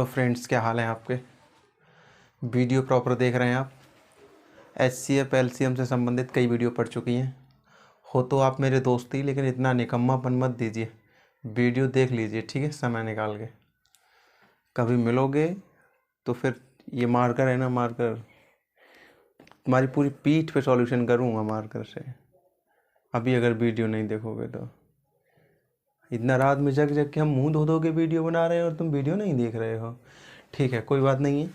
Friends, क्या हाल है आपके। वीडियो प्रॉपर देख रहे हैं आप। HCF LCM से संबंधित कई वीडियो पढ़ चुकी हैं। हो तो आप मेरे दोस्त ही, लेकिन इतना निकम्मापन मत दीजिए। वीडियो देख लीजिए, ठीक है, समय निकाल के। कभी मिलोगे तो फिर ये मार्कर है ना, मार्कर तुम्हारी पूरी पीठ पे सॉल्यूशन करूँगा मार्कर से। अभी अगर वीडियो नहीं देखोगे तो इतना रात में जग जग के हम मुंह धो धो के वीडियो बना रहे हैं और तुम वीडियो नहीं देख रहे हो। ठीक है, कोई बात नहीं है।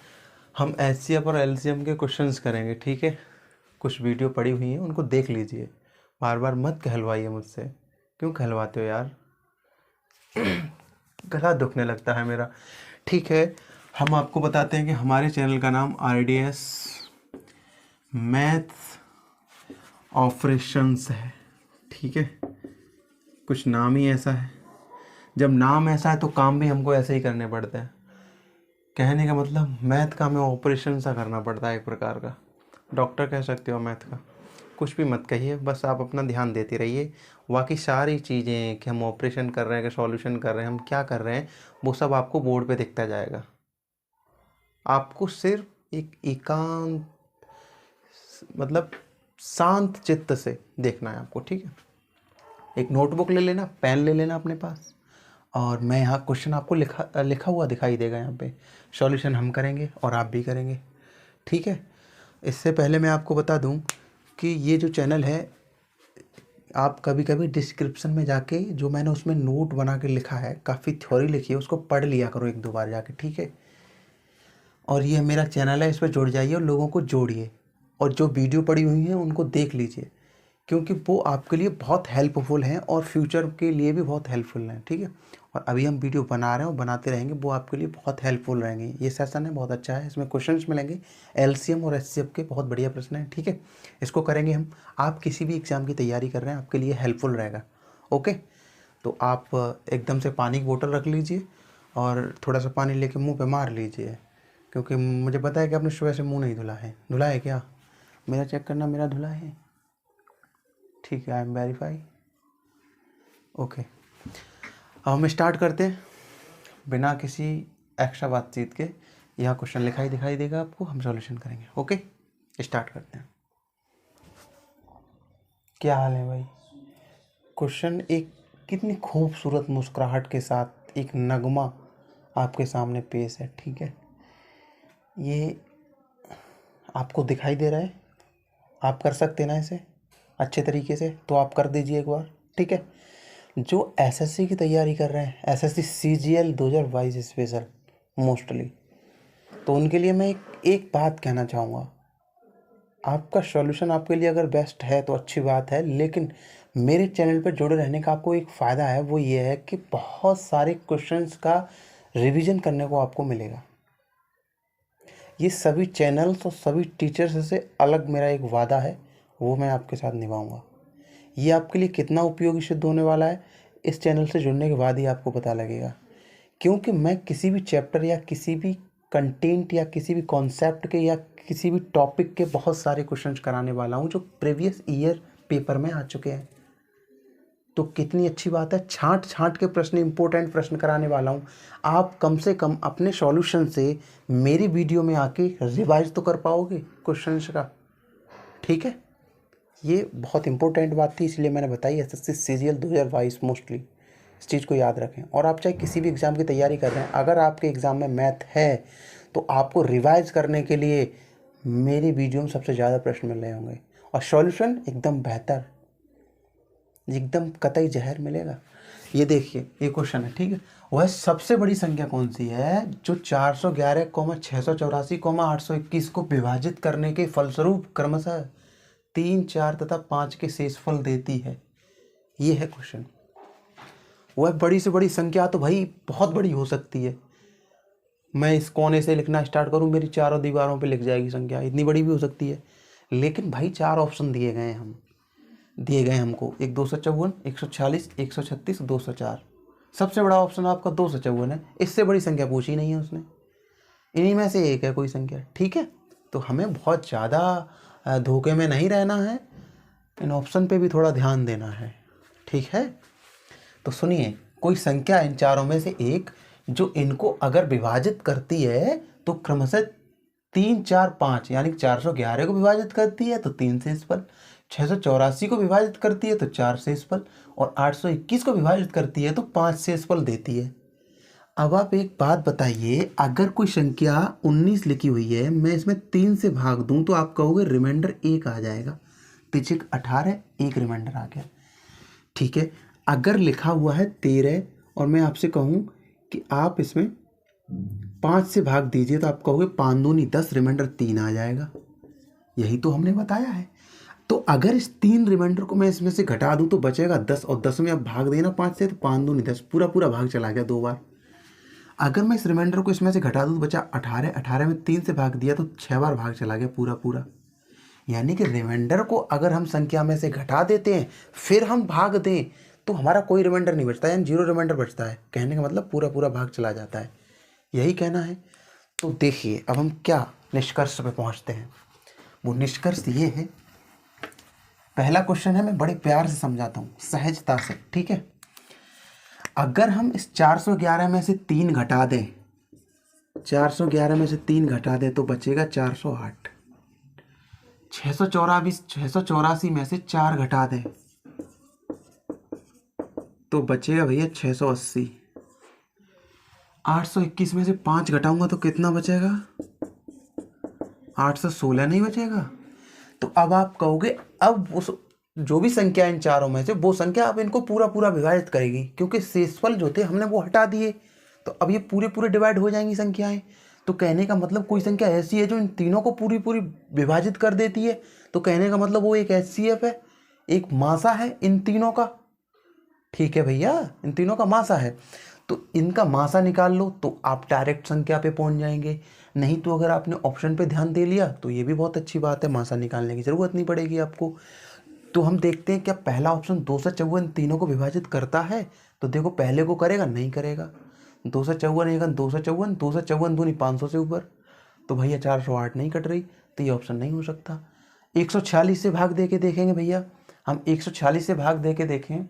हम HCF और LCM के क्वेश्चंस करेंगे, ठीक है। कुछ वीडियो पड़ी हुई हैं, उनको देख लीजिए। बार बार मत कहलवाइए मुझसे। क्यों कहलवाते हो यार? गला दुखने लगता है मेरा। ठीक है, हम आपको बताते हैं कि हमारे चैनल का नाम RDS मैथ्स ऑपरेशंस है, ठीक है। कुछ नाम ही ऐसा है। जब नाम ऐसा है तो काम भी हमको ऐसे ही करने पड़ते हैं। कहने का मतलब मैथ का हमें ऑपरेशन सा करना पड़ता है, एक प्रकार का। डॉक्टर कह सकते हो मैथ का। कुछ भी मत कहिए, बस आप अपना ध्यान देते रहिए। बाकी सारी चीज़ें कि हम ऑपरेशन कर रहे हैं, कि सॉल्यूशन कर रहे हैं, हम क्या कर रहे हैं, वो सब आपको बोर्ड पे दिखता जाएगा। आपको सिर्फ एक एकांत, मतलब शांत चित्त से देखना है आपको, ठीक है। एक नोटबुक ले लेना, पेन ले लेना अपने पास, और मैं यहाँ क्वेश्चन आपको लिखा हुआ दिखाई देगा। यहाँ पे सॉल्यूशन हम करेंगे और आप भी करेंगे, ठीक है। इससे पहले मैं आपको बता दूं कि ये जो चैनल है, आप कभी कभी डिस्क्रिप्शन में जाके जो मैंने उसमें नोट बना के लिखा है, काफ़ी थ्योरी लिखी है, उसको पढ़ लिया करो एक दो बार जाके, ठीक है। और ये मेरा चैनल है, इस पर जुड़ जाइए और लोगों को जोड़िए, और जो वीडियो पड़ी हुई हैं उनको देख लीजिए, क्योंकि वो आपके लिए बहुत हेल्पफुल हैं और फ्यूचर के लिए भी बहुत हेल्पफुल हैं, ठीक है। और अभी हम वीडियो बना रहे हैं और बनाते रहेंगे, वो आपके लिए बहुत हेल्पफुल रहेंगे। ये सेशन है बहुत अच्छा है, इसमें क्वेश्चंस मिलेंगे LCM और HCF के, बहुत बढ़िया प्रश्न हैं, ठीक है। इसको करेंगे हम। आप किसी भी एग्ज़ाम की तैयारी कर रहे हैं, आपके लिए हेल्पफुल रहेगा, ओके। तो आप एकदम से पानी की बोतल रख लीजिए और थोड़ा सा पानी लेके मुँह पर मार लीजिए, क्योंकि मुझे पता है कि आपने सुबह से मुँह नहीं धुला है। धुला है क्या? मेरा चेक करना, मेरा धुला है, ठीक है। I am verify, okay. अब हम स्टार्ट करते हैं बिना किसी एक्स्ट्रा बातचीत के। यहाँ क्वेश्चन दिखाई देगा आपको, हम सॉल्यूशन करेंगे, ओके। स्टार्ट करते हैं। क्या हाल है भाई? क्वेश्चन एक कितनी खूबसूरत मुस्कुराहट के साथ एक नगमा आपके सामने पेश है, ठीक है। ये आपको दिखाई दे रहा है? आप कर सकते हैं ना इसे अच्छे तरीके से? तो आप कर दीजिए एक बार, ठीक है। जो SSC की तैयारी कर रहे हैं, SSC CGL 2022 स्पेशल मोस्टली, तो उनके लिए मैं एक बात कहना चाहूँगा। आपका सॉल्यूशन आपके लिए अगर बेस्ट है तो अच्छी बात है, लेकिन मेरे चैनल पर जुड़े रहने का आपको एक फ़ायदा है, वो ये है कि बहुत सारे क्वेश्चंस का रिवीजन करने को आपको मिलेगा। ये सभी चैनल्स और सभी टीचर्स से अलग मेरा एक वादा है, वो मैं आपके साथ निभाऊंगा। ये आपके लिए कितना उपयोगी सिद्ध होने वाला है, इस चैनल से जुड़ने के बाद ही आपको पता लगेगा। क्योंकि मैं किसी भी चैप्टर या किसी भी कंटेंट या किसी भी कॉन्सेप्ट के या किसी भी टॉपिक के बहुत सारे क्वेश्चंस कराने वाला हूँ जो प्रीवियस ईयर पेपर में आ चुके हैं। तो कितनी अच्छी बात है, छांट छांट के प्रश्न, इंपॉर्टेंट प्रश्न कराने वाला हूँ। आप कम से कम अपने सॉल्यूशन से मेरी वीडियो में आके रिवाइज तो कर पाओगे क्वेश्चंस का, ठीक है। ये बहुत इंपॉर्टेंट बात थी, इसलिए मैंने बताई। SSC CGL 2022 मोस्टली, इस चीज़ को याद रखें। और आप चाहे किसी भी एग्ज़ाम की तैयारी कर रहे हैं, अगर आपके एग्ज़ाम में मैथ है तो आपको रिवाइज करने के लिए मेरी वीडियो में सबसे ज़्यादा प्रश्न मिल रहे होंगे, और सॉल्यूशन एकदम बेहतर, एकदम कतई जहर मिलेगा। ये देखिए, ये क्वेश्चन है, ठीक है। वह सबसे बड़ी संख्या कौन सी है जो 411, 684, 821 को विभाजित करने के फलस्वरूप क्रमशः 3, 4 तथा 5 के शेषफल देती है? ये है क्वेश्चन। वह बड़ी से बड़ी संख्या तो भाई बहुत बड़ी हो सकती है। मैं इस कोने से लिखना स्टार्ट करूं, मेरी चारों दीवारों पे लिख जाएगी संख्या, इतनी बड़ी भी हो सकती है। लेकिन भाई 4 ऑप्शन दिए गए हैं, दिए गए हमको, एक 254, 146, 136, 204। सबसे बड़ा ऑप्शन आपका 254 है। इससे बड़ी संख्या पूछी नहीं है उसने, इन्हीं में से एक है कोई संख्या, ठीक है। तो हमें बहुत ज़्यादा धोखे में नहीं रहना है, इन ऑप्शन पे भी थोड़ा ध्यान देना है, ठीक है। तो सुनिए, कोई संख्या इन चारों में से एक जो इनको अगर विभाजित करती है तो क्रमशः 3, 4, 5 यानी 411 को विभाजित करती है तो 3 शेषफल, 684 को विभाजित करती है तो 4 शेषफल और 821 को विभाजित करती है तो 5 शेषफल देती है। अब आप एक बात बताइए, अगर कोई संख्या 19 लिखी हुई है, मैं इसमें 3 से भाग दूं तो आप कहोगे रिमाइंडर 1 आ जाएगा। तिछक 18, एक रिमाइंडर आ गया। ठीक है, अगर लिखा हुआ है 13 और मैं आपसे कहूं कि आप इसमें 5 से भाग दीजिए तो आप कहोगे 5 दूनी 10, रिमाइंडर 3 आ जाएगा। यही तो हमने बताया है। तो अगर इस 3 रिमाइंडर को मैं इसमें से घटा दूं तो बचेगा 10 और 10 में अब भाग देना 5 से तो 5 दूनी 10, पूरा पूरा भाग चला गया 2 बार। अगर मैं इस रिमाइंडर को इसमें से घटा दूं तो बचा 18, 18 में 3 से भाग दिया तो 6 बार भाग चला गया पूरा पूरा। यानी कि रिमाइंडर को अगर हम संख्या में से घटा देते हैं फिर हम भाग दें तो हमारा कोई रिमाइंडर नहीं बचता, यानी 0 रिमाइंडर बचता है। कहने का मतलब पूरा पूरा भाग चला जाता है, यही कहना है। तो देखिए अब हम क्या निष्कर्ष पे पहुंचते हैं। वो निष्कर्ष ये है, पहला क्वेश्चन है, मैं बड़े प्यार से समझाता हूँ, सहजता से, ठीक है। अगर हम इस 411 में से 3 घटा दें, 411 में से 3 घटा दें तो बचेगा 408। 684 में से 4 घटा दें तो बचेगा भैया 680। 821 में से 5 घटाऊंगा तो कितना बचेगा? 816 नहीं बचेगा। तो अब आप कहोगे अब उस जो भी संख्या इन चारों में से वो संख्या अब इनको पूरा पूरा विभाजित करेगी, क्योंकि शेषफल जो थे हमने वो हटा दिए तो अब ये पूरे पूरे डिवाइड हो जाएंगी संख्याएं। तो कहने का मतलब कोई संख्या ऐसी है जो इन तीनों को पूरी पूरी विभाजित कर देती है, तो कहने का मतलब वो एक HCF है, एक मासा है इन तीनों का। ठीक है भैया, इन तीनों का मासा है, तो इनका मासा निकाल लो तो आप डायरेक्ट संख्या पे पहुंच जाएंगे। नहीं तो अगर आपने ऑप्शन पे ध्यान दे लिया तो ये भी बहुत अच्छी बात है, मासा निकालने की ज़रूरत नहीं पड़ेगी आपको। तो हम देखते हैं क्या पहला ऑप्शन 254 इन तीनों को विभाजित करता है। तो देखो पहले को करेगा, नहीं करेगा। 254 एक 254, 254 दूनी 500 से ऊपर, तो भैया 408 नहीं कट रही, तो ये ऑप्शन नहीं हो सकता। 146 से भाग दे के देखेंगे भैया, हम 146 से भाग दे के देखें,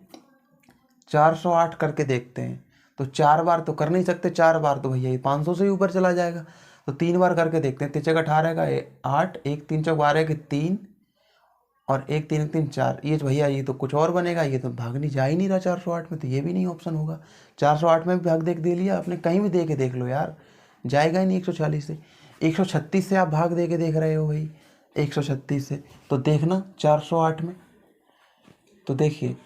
408 करके देखते हैं। तो 4 बार तो कर नहीं सकते, 4 बार तो भैया ये 500 से ऊपर चला जाएगा। तो 3 बार करके देखते हैं, 3 18 का 8, 1 3 12 के 3 और 1 3 3 4, ये भैया ये तो कुछ और बनेगा, ये तो भाग नहीं जा ही नहीं रहा 408 में, तो ये भी नहीं ऑप्शन होगा। 408 में भी भाग दे लिया आपने, कहीं भी दे के देख लो यार, जाएगा ही नहीं 140 से। 136 से आप भाग दे के देख रहे हो भाई, 136 से, तो देखना 408 में, तो देखिए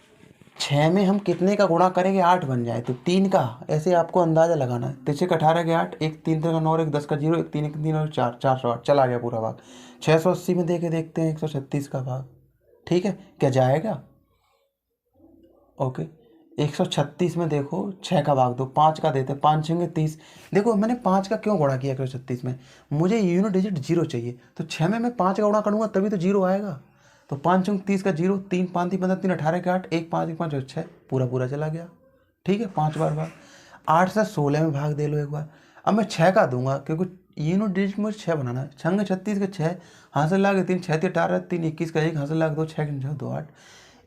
6 में हम कितने का गुणा करेंगे 8 बन जाए, तो 3 का, ऐसे आपको अंदाज़ा लगाना है। 3 18 के 8, 1 3 का 9, 1 10 का 0, 1 3 1 3 और 4, 408 चला गया पूरा भाग। 680 में दे के देखते हैं 136 का भाग, ठीक है, क्या जाएगा? ओके, 136 में देखो 6 का भाग दो, 5 का देते, 5 6 30। देखो मैंने 5 का क्यों गुणा किया 136 में, मुझे यूनिट डिजिट 0 चाहिए, तो 6 में मैं 5 का गुणा करूँगा तभी तो 0 आएगा। तो 5 6 30 का 0, 3 5 3 15 3 18 के 8, 1 5 1 5 और 6, पूरा पूरा चला गया। ठीक है, 5 बार भाग। 8 से 16 में भाग दे लो एक बार। अब मैं 6 का दूंगा क्योंकि यूनिट डिजिट मुझे 6 बनाना है। 6 36 के 6, हासिल लागे 3, 6 18 3 21 का 1, हासिल लाग 2, 6 6 2 8।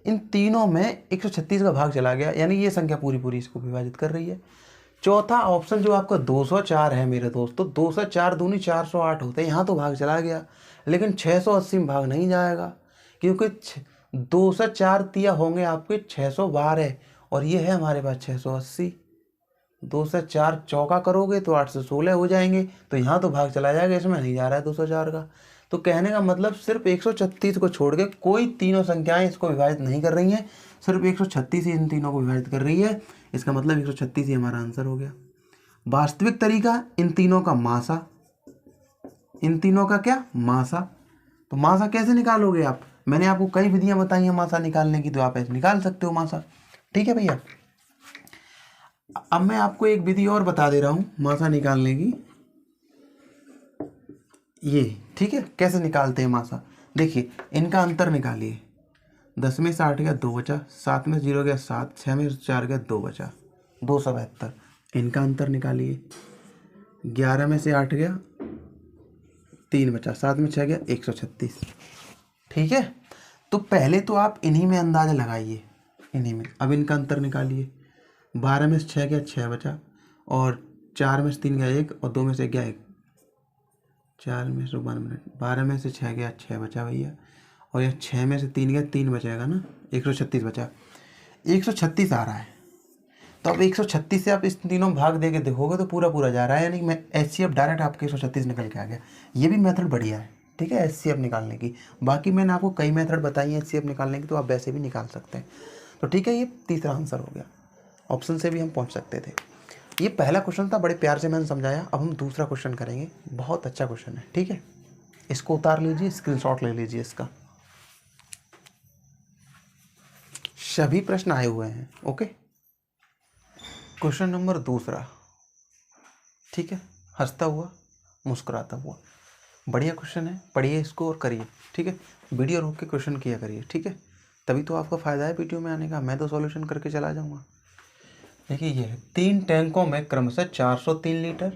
इन तीनों में 136 का भाग चला गया, यानी ये संख्या पूरी पूरी इसको विभाजित कर रही है। चौथा ऑप्शन जो आपका 204 है मेरे दोस्त, तो 204 दूनी 408 होते हैं, यहाँ तो भाग चला गया, लेकिन 680 में भाग नहीं जाएगा, क्योंकि 204 तिया होंगे आपके 612 और ये है हमारे पास 680। 204 चौका करोगे तो 816 हो जाएंगे, तो यहाँ तो भाग चला जाएगा, इसमें नहीं जा रहा है 204 का। तो कहने का मतलब सिर्फ 136 को छोड़ के कोई तीनों संख्याएं इसको विभाजित नहीं कर रही हैं, सिर्फ 136 ही इन तीनों को विभाजित कर रही है। इसका मतलब 136 ही हमारा आंसर हो गया। वास्तविक तरीका, इन तीनों का मासा, इन तीनों का क्या मासा। तो मासा कैसे निकालोगे आप, मैंने आपको कई विधियां बताई हैं मासा निकालने की, तो आप ऐसे निकाल सकते हो मासा। ठीक है भैया, अब मैं आपको एक विधि और बता दे रहा हूं मासा निकालने की, ये ठीक है, कैसे निकालते हैं मासा। देखिए इनका अंतर निकालिए, 10 में से 8 गया 2 बचा, 7 में 0 गया 7, 6 में 4 गया 2 बचा, 272। इनका अंतर निकालिए, 11 में से 8 गया 3 बचा, 7 में 6 गया 136। ठीक है, तो पहले तो आप इन्हीं में अंदाज़ा लगाइए, इन्हीं में। अब इनका अंतर निकालिए, 12 में से 6 गया 6 बचा और 4 में से 3 गया 1 और 2 में से 1 गया 1। 4 में से 12 मिनट, 12 में से 6 गया 6 बचा भैया, और यह 6 में से 3 गया 3 बचेगा ना, 136 बचा। 136 आ रहा है। तो अब 136 से आप इस तीनों भाग दे के देखोगे तो पूरा पूरा जा रहा है, यानी मैं HCF डायरेक्ट आपके 136 निकल के आ गया। ये भी मेथड बढ़िया है, ठीक है, HCF निकालने की। बाकी मैंने आपको कई मेथड बताई हैं HCF निकालने की, तो आप वैसे भी निकाल सकते हैं। तो ठीक है, ये तीसरा आंसर हो गया। ऑप्शन से भी हम पहुंच सकते थे। ये पहला क्वेश्चन था, बड़े प्यार से मैंने समझाया। अब हम दूसरा क्वेश्चन करेंगे, बहुत अच्छा क्वेश्चन है, ठीक है। इसको उतार लीजिए, स्क्रीनशॉट ले लीजिए इसका। सभी प्रश्न आए हुए हैं, ओके। क्वेश्चन नंबर दूसरा, ठीक है, हंसता हुआ मुस्कुराता हुआ, बढ़िया क्वेश्चन है, पढ़िए इसको और करिए, ठीक है। वीडियो रोक के क्वेश्चन किया करिए, ठीक है, तभी तो आपका फ़ायदा है वीडियो में आने का। मैं तो सॉल्यूशन करके चला जाऊंगा। देखिए, ये है 3 टैंकों में क्रमशः 403 लीटर,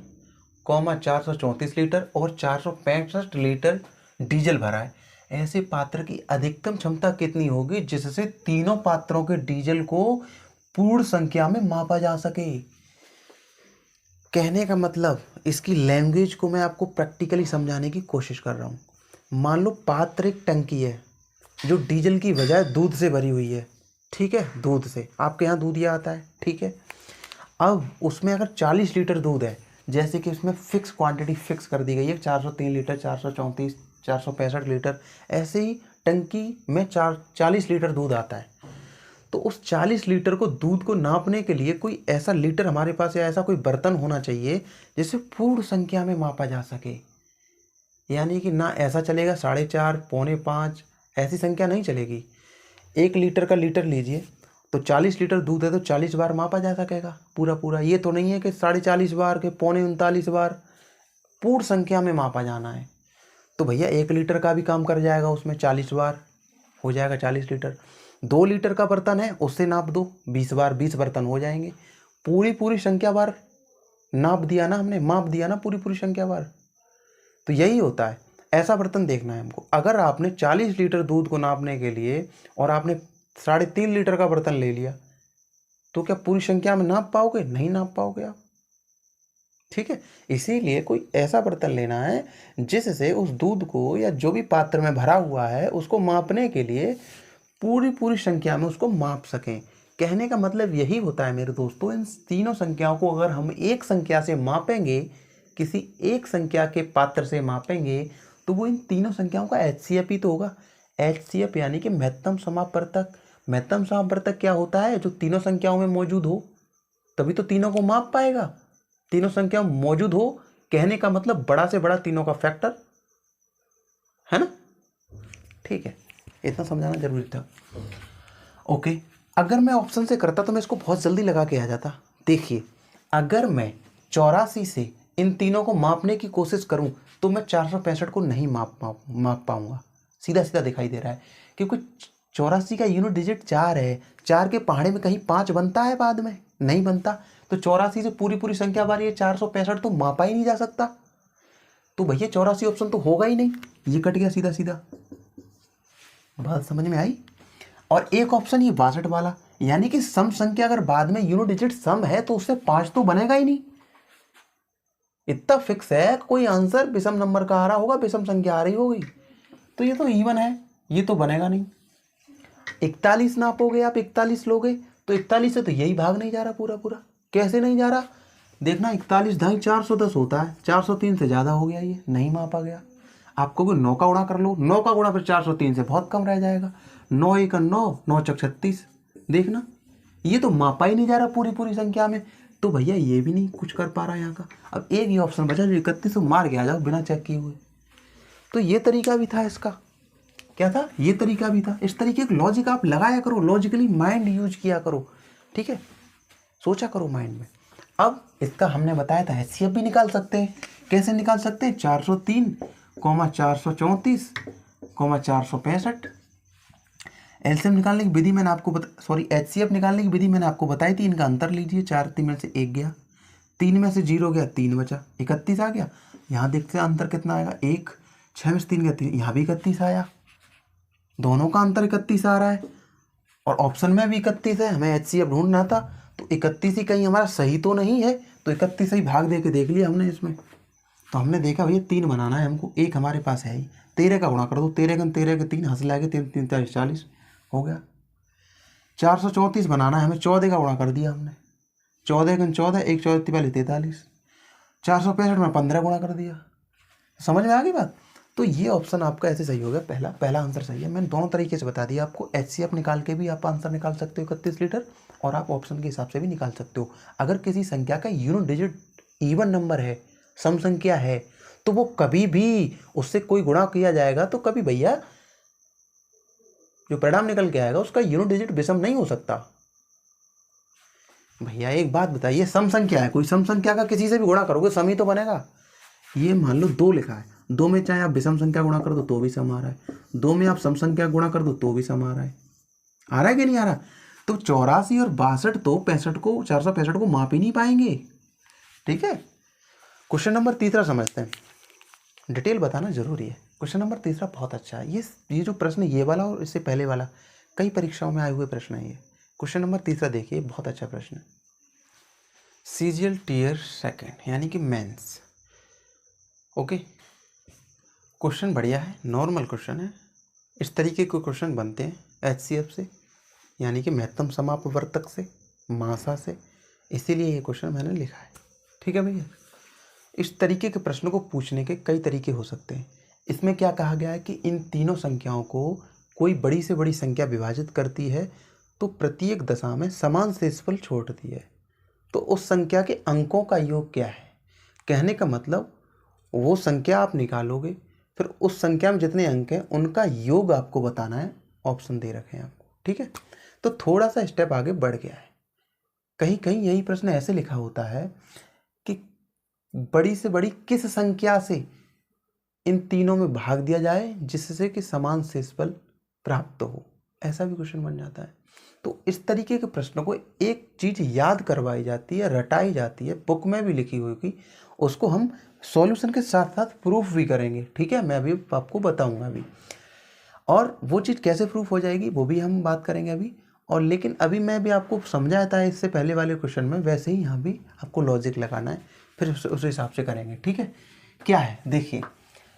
434 लीटर और 465 लीटर डीजल भरा है। ऐसे पात्र की अधिकतम क्षमता कितनी होगी जिससे तीनों पात्रों के डीजल को पूर्ण संख्या में मापा जा सके। कहने का मतलब, इसकी लैंग्वेज को मैं आपको प्रैक्टिकली समझाने की कोशिश कर रहा हूँ। मान लो पात्र एक टंकी है जो डीजल की बजाय दूध से भरी हुई है, ठीक है, दूध से, आपके यहाँ दूध आता है, ठीक है। अब उसमें अगर 40 लीटर दूध है, जैसे कि उसमें फिक्स क्वांटिटी फिक्स कर दी गई है, 403 लीटर, 434, 465 लीटर, ऐसे ही टंकी में 40 लीटर दूध आता है। तो उस 40 लीटर को दूध को नापने के लिए कोई ऐसा लीटर हमारे पास या ऐसा कोई बर्तन होना चाहिए जिसे पूर्ण संख्या में मापा जा सके। यानी कि ना ऐसा चलेगा 4.5, 4.25, ऐसी संख्या नहीं चलेगी। 1 लीटर का लीटर लीजिए, तो 40 लीटर दूध है तो 40 बार मापा जा सकेगा पूरा पूरा। ये तो नहीं है कि 40.5 बार के 39.25 बार, पूर्ण संख्या में मापा जाना है। तो भैया 1 लीटर का भी काम कर जाएगा, उसमें 40 बार हो जाएगा 40 लीटर। 2 लीटर का बर्तन है, उससे नाप दो 20 बार, 20 बर्तन हो जाएंगे। पूरी संख्या बार नाप दिया ना हमने, माप दिया ना पूरी संख्या बार। तो यही होता है, ऐसा बर्तन देखना है हमको। अगर आपने 40 लीटर दूध को नापने के लिए और आपने 3.5 लीटर का बर्तन ले लिया, तो क्या पूरी संख्या में नाप पाओगे? नहीं नाप पाओगे आप, ठीक है। इसीलिए कोई ऐसा बर्तन लेना है जिससे उस दूध को या जो भी पात्र में भरा हुआ है उसको मापने के लिए पूरी संख्या में उसको माप सकें। कहने का मतलब यही होता है मेरे दोस्तों, इन तीनों संख्याओं को अगर हम एक संख्या से मापेंगे, किसी एक संख्या के पात्र से मापेंगे, तो वो इन तीनों संख्याओं का HCF ही तो होगा। HCF यानी कि महत्तम समापवर्तक। महत्तम समापवर्तक क्या होता है? जो तीनों संख्याओं में मौजूद हो, तभी तो तीनों को माप पाएगा। तीनों संख्या मौजूद हो, कहने का मतलब बड़ा से बड़ा तीनों का फैक्टर, है ना, ठीक है। इतना समझाना जरूरी था, ओके। अगर मैं ऑप्शन से करता तो मैं इसको बहुत जल्दी लगा के आ जाता। देखिए, अगर मैं 84 से इन तीनों को मापने की कोशिश करूं तो मैं 465 को नहीं माप पाऊंगा। सीधा सीधा दिखाई दे रहा है, क्योंकि 84 का यूनिट डिजिट 4 है। 4 के पहाड़े में कहीं 5 बनता है बाद में? नहीं बनता। तो 84 से पूरी संख्या बार ये 465 तो मापा ही नहीं जा सकता। तो भैया 84 ऑप्शन तो होगा ही नहीं, ये कट गया सीधा सीधा। बात समझ में आई? और एक ऑप्शन ये 62 वाला, यानी कि सम संख्या अगर बाद में यूनिट डिजिट सम है तो उससे 5 तो बनेगा ही नहीं। इतना फिक्स है, कोई आंसर विषम नंबर का आ रहा होगा, विषम संख्या आ रही होगी, तो ये तो इवन है, ये तो बनेगा नहीं। 41 नापोगे आप, 41 लोगे तो 41 से तो यही भाग नहीं जा रहा पूरा। कैसे नहीं जा रहा? देखना, 41 ढाई 410 होता है, 403 से ज़्यादा हो गया, ये नहीं मापा गया। आपको कोई 9 का गुणा कर लो, 9 का गुणा फिर 403 से बहुत कम रह जाएगा। 9 1 9, 9 चक 36, देखना ये तो मापा ही नहीं जा रहा पूरी संख्या में। तो भैया ये भी नहीं कुछ कर पा रहा है यहाँ का। अब एक ही ऑप्शन बचा जो 31 मार के आ जाओ बिना चेक किए हुए। तो ये तरीका भी था इसका, क्या था? ये तरीका भी था। इस तरीके का लॉजिक आप लगाया करो, लॉजिकली माइंड यूज किया करो, ठीक है, सोचा करो माइंड में। अब इसका हमने बताया था HCF भी निकाल सकते हैं। कैसे निकाल सकते हैं? 403, 434, 465। एलसीएम निकालने की विधि मैंने आपको HCF निकालने की विधि मैंने आपको बताई थी। इनका अंतर लीजिए, 4 3 में से 1 गया, 3 में से 0 गया, 3 बचा, 31 आ गया। यहाँ देखते हैं अंतर कितना आएगा, 1, 6 में से 3 गया 3, यहाँ भी 31 आया। दोनों का अंतर 31 आ रहा है और ऑप्शन में भी 31 है। हमें HCF ढूंढना था, तो 31 ही कहीं हमारा सही तो नहीं है, तो 31 से ही भाग दे के देख लिया हमने इसमें। तो हमने देखा भैया 3 बनाना है हमको, एक हमारे पास है ही। 13 का गुणा कर दो, 13 के 3 हासिल आएगा, 3 3 40 हो गया। 434 बनाना है हमें, 14 का गुणा कर दिया हमने, 14 14 1 14 43 465 में 15 गुणा कर दिया। समझ में आ गई बात। तो ये ऑप्शन आपका ऐसे सही हो गया, पहला आंसर सही है। मैंने दोनों तरीके से बता दिया आपको। HCF निकाल के भी आप आंसर निकाल सकते हो 31 लीटर, और आप ऑप्शन के हिसाब से भी निकाल सकते हो। अगर किसी संख्या का यूनिट डिजिट इवन नंबर है, सम संख्या है, तो वो कभी भी उससे कोई गुणा किया जाएगा तो कभी भैया जो परिणाम निकल के आएगा उसका यूनिट डिजिट विषम नहीं हो सकता। भैया एक बात बताइए, सम संख्या है, कोई सम संख्या का किसी से भी गुणा करोगे सम ही तो बनेगा। ये मान लो 2 लिखा है, 2 में चाहे आप विषम संख्या गुणा कर दो तो भी सम आ रहा है, 2 में आप सम संख्या गुणा कर दो तो भी सम आ रहा है कि नहीं आ रहा। तो 84 और 62 तो 465 को माप ही नहीं पाएंगे। ठीक है। क्वेश्चन नंबर 3 समझते हैं, डिटेल बताना जरूरी है। क्वेश्चन नंबर 3 बहुत अच्छा है। ये जो प्रश्न ये वाला और इससे पहले वाला कई परीक्षाओं में आए हुए प्रश्न है ये। क्वेश्चन नंबर 3 देखिए, बहुत अच्छा प्रश्न है। CGL टीयर सेकेंड यानी कि मेंस। ओके, क्वेश्चन बढ़िया है, नॉर्मल क्वेश्चन है। इस तरीके के क्वेश्चन बनते हैं HCF से, यानी कि महत्तम समापवर्तक से, मासा से, इसीलिए ये क्वेश्चन मैंने लिखा है। ठीक है भैया। इस तरीके के प्रश्नों को पूछने के कई तरीके हो सकते हैं। इसमें क्या कहा गया है कि इन तीनों संख्याओं को कोई बड़ी से बड़ी संख्या विभाजित करती है तो प्रत्येक दशा में समान शेषफल छोड़ती है, तो उस संख्या के अंकों का योग क्या है। कहने का मतलब वो संख्या आप निकालोगे, फिर उस संख्या में जितने अंक हैं उनका योग आपको बताना है। ऑप्शन दे रखे हैं आपको। ठीक है। तो थोड़ा सा स्टेप आगे बढ़ गया है। कहीं कहीं यही प्रश्न ऐसे लिखा होता है कि बड़ी से बड़ी किस संख्या से इन तीनों में भाग दिया जाए जिससे कि समान शेषफल प्राप्त हो, ऐसा भी क्वेश्चन बन जाता है। तो इस तरीके के प्रश्नों को एक चीज याद करवाई जाती है, रटाई जाती है, बुक में भी लिखी हुई कि उसको हम सॉल्यूशन के साथ साथ प्रूफ भी करेंगे। ठीक है, मैं अभी आपको बताऊंगा अभी, और वो चीज़ कैसे प्रूफ हो जाएगी वो भी हम बात करेंगे अभी। और लेकिन अभी मैं भी आपको समझाया था इससे पहले वाले क्वेश्चन में, वैसे ही यहाँ भी आपको लॉजिक लगाना है, फिर उस हिसाब से करेंगे। ठीक है। क्या है देखिए,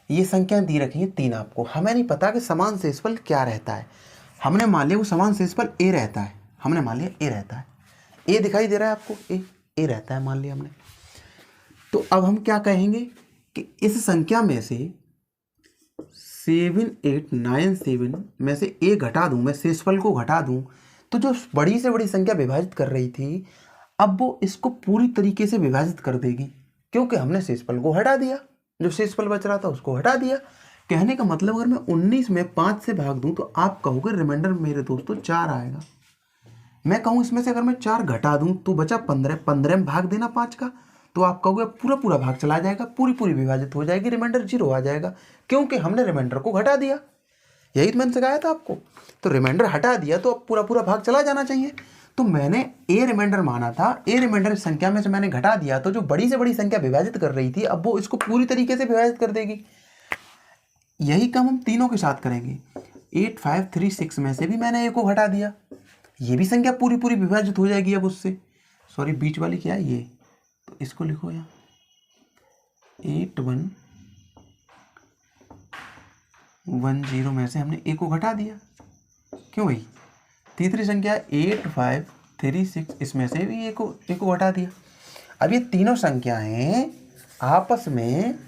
ये संख्या दी रखी है 3 आपको, हमें नहीं पता कि समान शेषफल क्या रहता है। हमने मान लिया वो समान शेषफल A रहता है, हमने मान लिया A रहता है, A दिखाई दे रहा है आपको, A रहता है मान लिया हमने। तो अब हम क्या कहेंगे कि इस संख्या में से 7897 में से A घटा दूं, मैं शेषफल को घटा दूं, तो जो बड़ी से बड़ी संख्या विभाजित कर रही थी अब वो इसको पूरी तरीके से विभाजित कर देगी, क्योंकि हमने शेषफल को हटा दिया, जो शेषफल बच रहा था उसको हटा दिया। कहने का मतलब अगर मैं 19 में 5 से भाग दूं तो आप कहोगे रिमाइंडर मेरे दोस्तों 4 आएगा। मैं कहूँ इसमें से अगर मैं 4 घटा दूं तो बचा 15 में भाग देना 5 का, तो आप कहोगे पूरा भाग चला जाएगा, पूरी विभाजित हो जाएगी, रिमाइंडर 0 आ जाएगा, क्योंकि हमने रिमाइंडर को घटा दिया। यही तो मैंने सिखाया था आपको। तो रिमाइंडर हटा दिया तो अब पूरा भाग चला जाना चाहिए। तो मैंने A रिमाइंडर माना था, A रिमाइंडर संख्या में से मैंने घटा दिया, तो जो बड़ी से बड़ी संख्या विभाजित कर रही थी अब वो इसको पूरी तरीके से विभाजित कर देगी। यही काम हम तीनों के साथ करेंगे। 8536 में से भी मैंने A को घटा दिया, ये भी संख्या पूरी विभाजित हो जाएगी अब उससे। सॉरी, बीच वाली क्या है ये, तो इसको लिखो यहाँ 8110 में से हमने A को घटा दिया। क्यों भाई, तीसरी संख्या 8536, इसमें से भी A को घटा दिया। अब ये तीनों संख्याएं आपस में,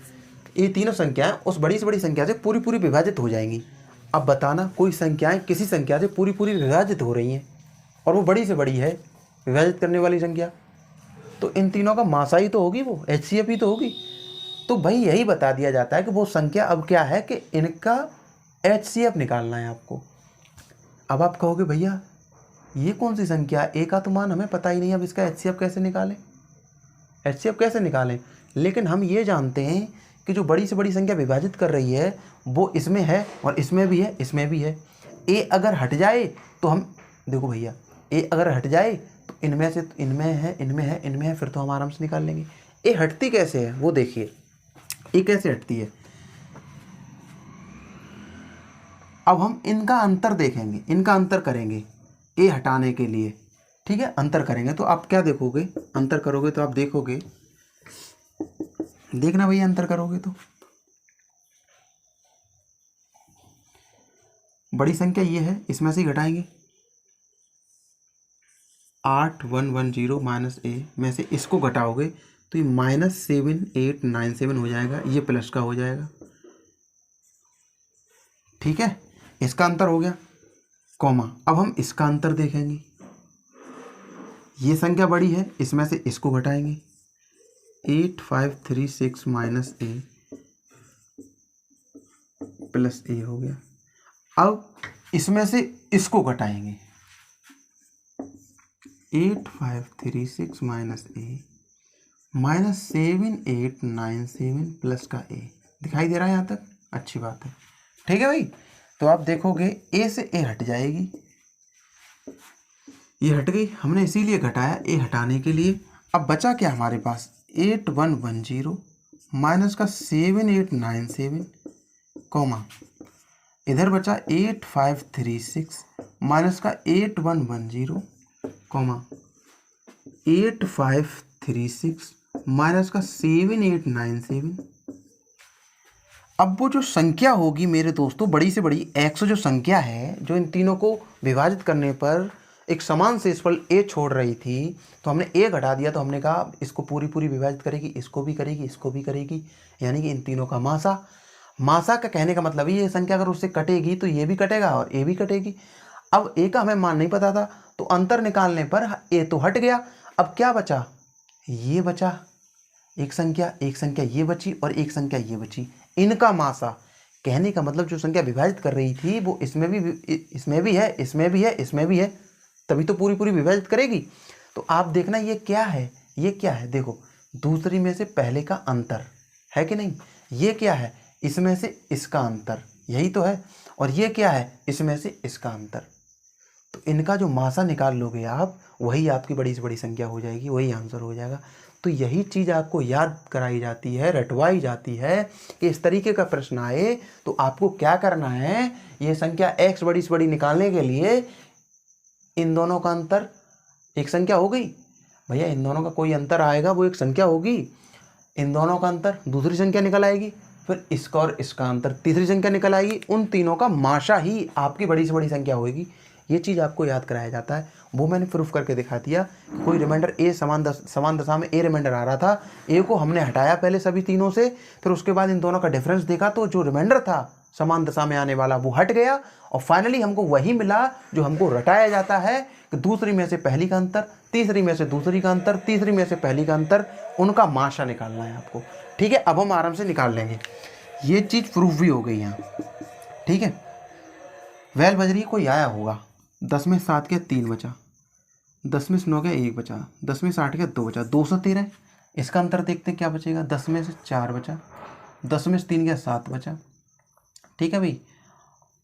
ये तीनों संख्याएं उस बड़ी से बड़ी संख्या से पूरी विभाजित हो जाएंगी। अब बताना कोई संख्याएं किसी संख्या से पूरी विभाजित हो रही हैं और वो बड़ी से बड़ी है विभाजित करने वाली संख्या, तो इन तीनों का मासा ही तो होगी, वो HCF ही तो होगी। तो भाई यही बता दिया जाता है कि वो संख्या अब क्या है कि इनका HCF निकालना है आपको। अब आप कहोगे भैया ये कौन सी संख्या है, A का तो मान हमें पता ही नहीं, अब इसका HCF कैसे निकालें। लेकिन हम ये जानते हैं कि जो बड़ी से बड़ी संख्या विभाजित कर रही है वो इसमें है और इसमें भी है, इसमें भी है। A अगर हट जाए तो हम देखो भैया, A अगर हट जाए तो इनमें से इनमें है, फिर तो हम आराम से निकाल लेंगे। A हटती कैसे है वो देखिए, A कैसे हटती है। अब हम इनका अंतर देखेंगे, इनका अंतर करेंगे A हटाने के लिए। ठीक है, अंतर करेंगे तो आप क्या देखोगे, अंतर करोगे तो आप देखोगे, देखना भैया अंतर करोगे तो बड़ी संख्या ये है, इसमें से ही घटाएंगे 8110 माइनस ए में से इसको घटाओगे तो ये -7897 हो जाएगा, ये प्लस का हो जाएगा। ठीक है, इसका अंतर हो गया, कॉमा। अब हम इसका अंतर देखेंगे, ये संख्या बड़ी है, इसमें से इसको घटाएंगे 8536 माइनस ए प्लस ए हो गया। अब इसमें से इसको घटाएंगे 8536 माइनस ए माइनस 7897 प्लस का ए। दिखाई दे रहा है यहाँ तक? अच्छी बात है। ठीक है भाई, तो आप देखोगे ए से ए हट जाएगी, ये हट गई, हमने इसीलिए घटाया ए हटाने के लिए। अब बचा क्या हमारे पास, 8110 माइनस का 7897 कॉमा, इधर बचा 8536 माइनस का 8110 कॉमा 8536 माइनस का 7897। अब वो जो संख्या होगी मेरे दोस्तों, बड़ी से बड़ी एक्स जो संख्या है, जो इन तीनों को विभाजित करने पर एक समान शेषफल ए छोड़ रही थी, तो हमने ए घटा दिया, तो हमने कहा इसको पूरी पूरी विभाजित करेगी, इसको भी करेगी, इसको भी करेगी, यानी कि इन तीनों का मासा। मासा का कहने का मतलब ये संख्या अगर उससे कटेगी तो ये भी कटेगा और ए भी कटेगी। अब ए का हमें मान नहीं पता था, तो अंतर निकालने पर ए तो हट गया। अब क्या बचा, ये बचा, एक संख्या ये बची और एक संख्या ये बची। इनका मासा, कहने का मतलब जो संख्या विभाजित कर रही थी वो इसमें भी है, इसमें भी है, इसमें भी है, तभी तो पूरी पूरी विभाजित करेगी। तो आप देखना ये क्या है, ये क्या है, देखो दूसरी में से पहले का अंतर है कि नहीं, ये क्या है, इसमें से इसका अंतर, यही तो है, और ये क्या है, इसमें से इसका अंतर। तो इनका जो मासा निकाल लोगे आप, वही आपकी बड़ी से बड़ी संख्या हो जाएगी, वही आंसर हो जाएगा। तो यही चीज़ आपको याद कराई जाती है, रटवाई जाती है कि इस तरीके का प्रश्न आए तो आपको क्या करना है, ये संख्या x बड़ी से बड़ी निकालने के लिए इन दोनों का अंतर, एक संख्या हो गई भैया, इन दोनों का कोई अंतर आएगा वो एक संख्या होगी, इन दोनों का अंतर दूसरी संख्या निकल आएगी, फिर इसका और इसका अंतर तीसरी संख्या निकल आएगी, उन तीनों का माशा ही आपकी बड़ी से बड़ी संख्या होगी। ये चीज़ आपको याद कराया जाता है, वो मैंने प्रूफ करके दिखा दिया। कोई रिमाइंडर ए समान दशा में ए रिमाइंडर आ रहा था, ए को हमने हटाया पहले सभी तीनों से, फिर उसके बाद इन दोनों का डिफरेंस देखा तो जो रिमाइंडर था समान दशा में आने वाला वो हट गया, और फाइनली हमको वही मिला जो हमको रटाया जाता है कि दूसरी में से पहली का अंतर, तीसरी में से दूसरी का अंतर, तीसरी में से पहली का अंतर, उनका माशा निकालना है आपको। ठीक है, अब हम आराम से निकाल लेंगे, ये चीज़ प्रूफ भी हो गई यहाँ। ठीक है, वेल बजरी कोई आया होगा, 10 में 7 के 3 बचा, 10 में 9 के 1 बचा, 10 में 8 के 2 बचा, 213। इसका अंतर देखते क्या बचेगा, 10 में से 4 बचा, 10 में से 3 गया 7 बचा। ठीक है भाई,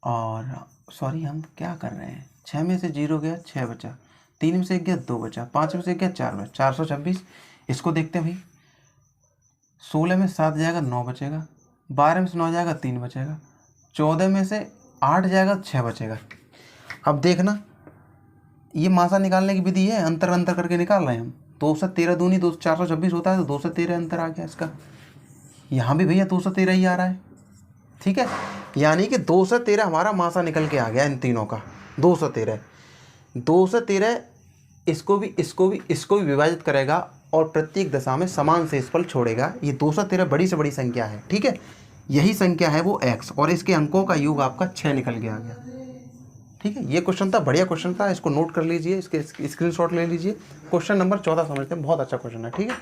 और सॉरी हम क्या कर रहे हैं, 6 में से 0 गया 6 बचा, 3 में से 1 गया 2 बचा, 5 में से 1 गया 4 बचा, 426। इसको देखते हैं भाई, 16 में 7 जाएगा 9 बचेगा, 12 में से 9 जाएगा 3 बचेगा, 14 में से 8 जाएगा 6 बचेगा। अब देखना ये मासा निकालने की विधि है, अंतर अंतर करके निकाल रहे हैं हम। 213 दूनी 426 होता है, तो 213 अंतर आ गया इसका, यहाँ भी भैया 213 ही आ रहा है। ठीक है, यानी कि 213 हमारा मासा निकल के आ गया इन तीनों का, 213 इसको भी विभाजित करेगा और प्रत्येक दशा में समान शेषफल छोड़ेगा। ये 213 बड़ी से बड़ी संख्या है। ठीक है, यही संख्या है वो x, और इसके अंकों का योग आपका 6 निकल के आ गया। ठीक है, ये क्वेश्चन था, बढ़िया क्वेश्चन था, इसको नोट कर लीजिए, इसके स्क्रीनशॉट ले लीजिए। क्वेश्चन नंबर 14 समझते हैं, बहुत अच्छा क्वेश्चन है। ठीक है,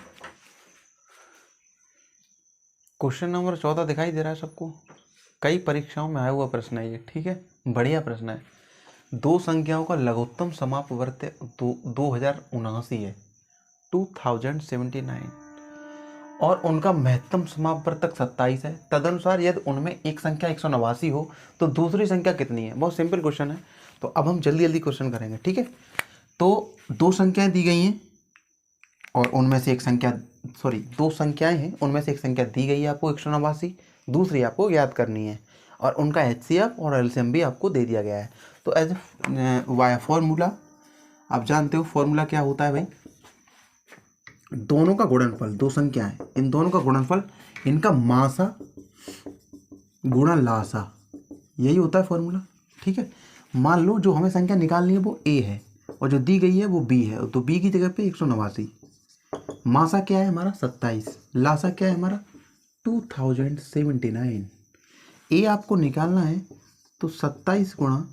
क्वेश्चन नंबर 14 दिखाई दे रहा है सबको, कई परीक्षाओं में आया हुआ प्रश्न है ये। ठीक है, बढ़िया प्रश्न है। दो संख्याओं का लघुत्तम समापवर्त्य 2079 है, 2079, और उनका महत्तम समापवर्तक 27 है। तदनुसार यदि उनमें एक संख्या 189 हो तो दूसरी संख्या कितनी है। बहुत सिंपल क्वेश्चन है, तो अब हम जल्दी जल्दी क्वेश्चन करेंगे। ठीक है, तो दो संख्याएं दी गई हैं और उनमें से एक संख्या, दो संख्याएं हैं, उनमें से एक संख्या दी गई है आपको 189, दूसरी आपको याद करनी है, और उनका HCF और LCM भी आपको दे दिया गया है। तो एज वाया फॉर्मूला आप जानते हो फॉर्मूला क्या होता है भाई, दोनों का गुणनफल, दो संख्या है, इन दोनों का गुणनफल, इनका मासा गुणा लासा, यही होता है फॉर्मूला। ठीक है, मान लो जो हमें संख्या निकालनी है वो a है और जो दी गई है वो b है, तो b की जगह पे 189, मासा क्या है हमारा 27, लासा क्या है हमारा 2079। a आपको निकालना है तो 27 गुणा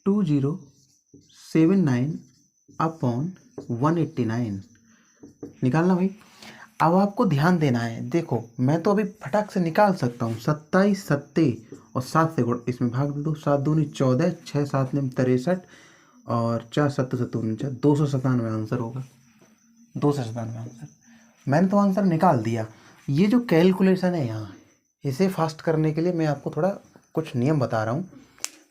2079 अपॉन 189 निकालना भाई। अब आपको ध्यान देना है, देखो मैं तो अभी फटाक से निकाल सकता हूँ, 27 सत्ते और 7 से गुण, इसमें भाग दे दो, 7 दूनी 14, 6 7 निम 63 और 4 7 7 297 आंसर होगा, 297 आंसर। मैंने तो आंसर निकाल दिया। ये जो कैलकुलेशन है यहाँ, इसे फास्ट करने के लिए मैं आपको थोड़ा कुछ नियम बता रहा हूँ।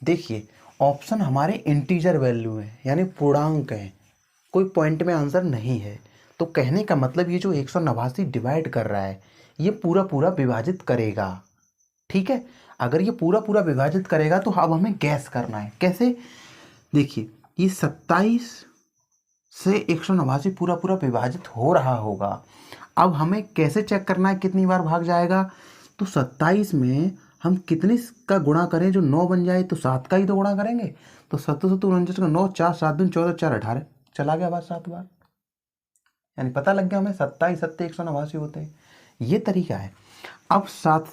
देखिए ऑप्शन हमारे इंटीजर वैल्यू है, यानी पूर्णांक है, कोई पॉइंट में आंसर नहीं है। तो कहने का मतलब ये जो 189 डिवाइड कर रहा है ये पूरा पूरा विभाजित करेगा। ठीक है, अगर ये पूरा पूरा विभाजित करेगा तो अब हमें गैस करना है कैसे। देखिए ये 27 से 189 पूरा पूरा विभाजित हो रहा होगा। अब हमें कैसे चेक करना है कितनी बार भाग जाएगा, तो 27 में हम कितने का गुणा करें जो 9 बन जाए, तो 7 का ही तो गुणा करेंगे। तो 7 7 49 का 9, 4 7 दूनी 14, 4 18, चला गया बात 7 बार, यानी पता लग गया हमें 27 सत्ते 189 होते हैं। ये तरीका है। अब 7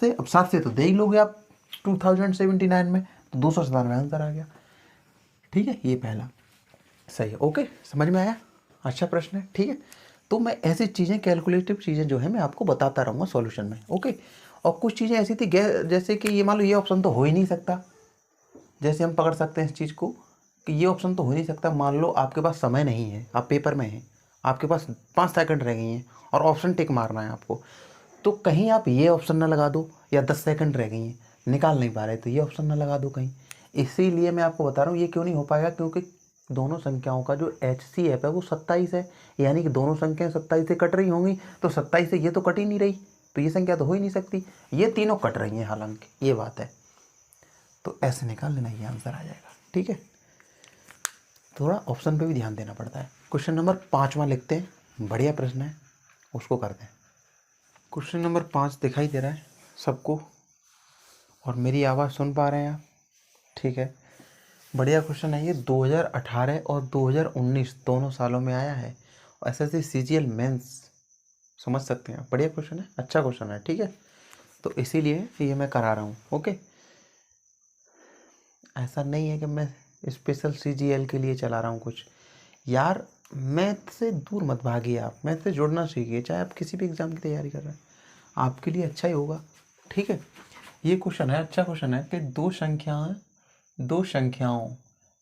से तो दे ही लोगे आप 2079 में, तो 297 आंसर आ गया। ठीक है, ये पहला सही है। ओके, समझ में आया, अच्छा प्रश्न है। ठीक है, तो मैं ऐसी चीज़ें कैलकुलेटिव चीज़ें जो है मैं आपको बताता रहूँगा सॉल्यूशन में। ओके, और कुछ चीज़ें ऐसी थी जैसे कि ये मान लो ये ऑप्शन तो हो ही नहीं सकता, जैसे हम पकड़ सकते हैं इस चीज़ को कि ये ऑप्शन तो हो नहीं सकता। मान लो आपके पास समय नहीं है, आप पेपर में हैं, आपके पास 5 सेकंड रह गई हैं और ऑप्शन टिक मारना है आपको, तो कहीं आप ये ऑप्शन ना लगा दो, या 10 सेकंड रह गई हैं निकाल नहीं पा रहे तो ये ऑप्शन ना लगा दो कहीं। इसीलिए मैं आपको बता रहा हूँ ये क्यों नहीं हो पाएगा, क्योंकि दोनों संख्याओं का जो HCF है वो 27 है, यानी कि दोनों संख्याएं 27 से कट रही होंगी, तो 27 से ये तो कट ही नहीं रही, तो ये संख्या तो हो ही नहीं सकती, ये तीनों कट रही हैं हालांकि, ये बात है। तो ऐसे निकाल लेना, ये आंसर आ जाएगा। ठीक है, थोड़ा ऑप्शन पे भी ध्यान देना पड़ता है। क्वेश्चन नंबर 5वां लिखते हैं, बढ़िया प्रश्न है, उसको करते हैं। क्वेश्चन नंबर 5 दिखाई दे रहा है सबको और मेरी आवाज़ सुन पा रहे हैं आप? ठीक है, बढ़िया क्वेश्चन है ये। 2018 और 2019 दोनों सालों में आया है, और SSC CGL मेंस समझ सकते हैं आप, बढ़िया क्वेश्चन है, अच्छा क्वेश्चन है। ठीक है, तो इसीलिए ये मैं करा रहा हूँ। ओके, ऐसा नहीं है कि मैं स्पेशल CGL के लिए चला रहा हूँ कुछ। यार मैथ से दूर मत भागिए, आप मैथ से जुड़ना सीखिए, चाहे आप किसी भी एग्ज़ाम की तैयारी कर रहे हैं, आपके लिए अच्छा ही होगा। ठीक है, ये क्वेश्चन है, अच्छा क्वेश्चन है कि दो संख्याओं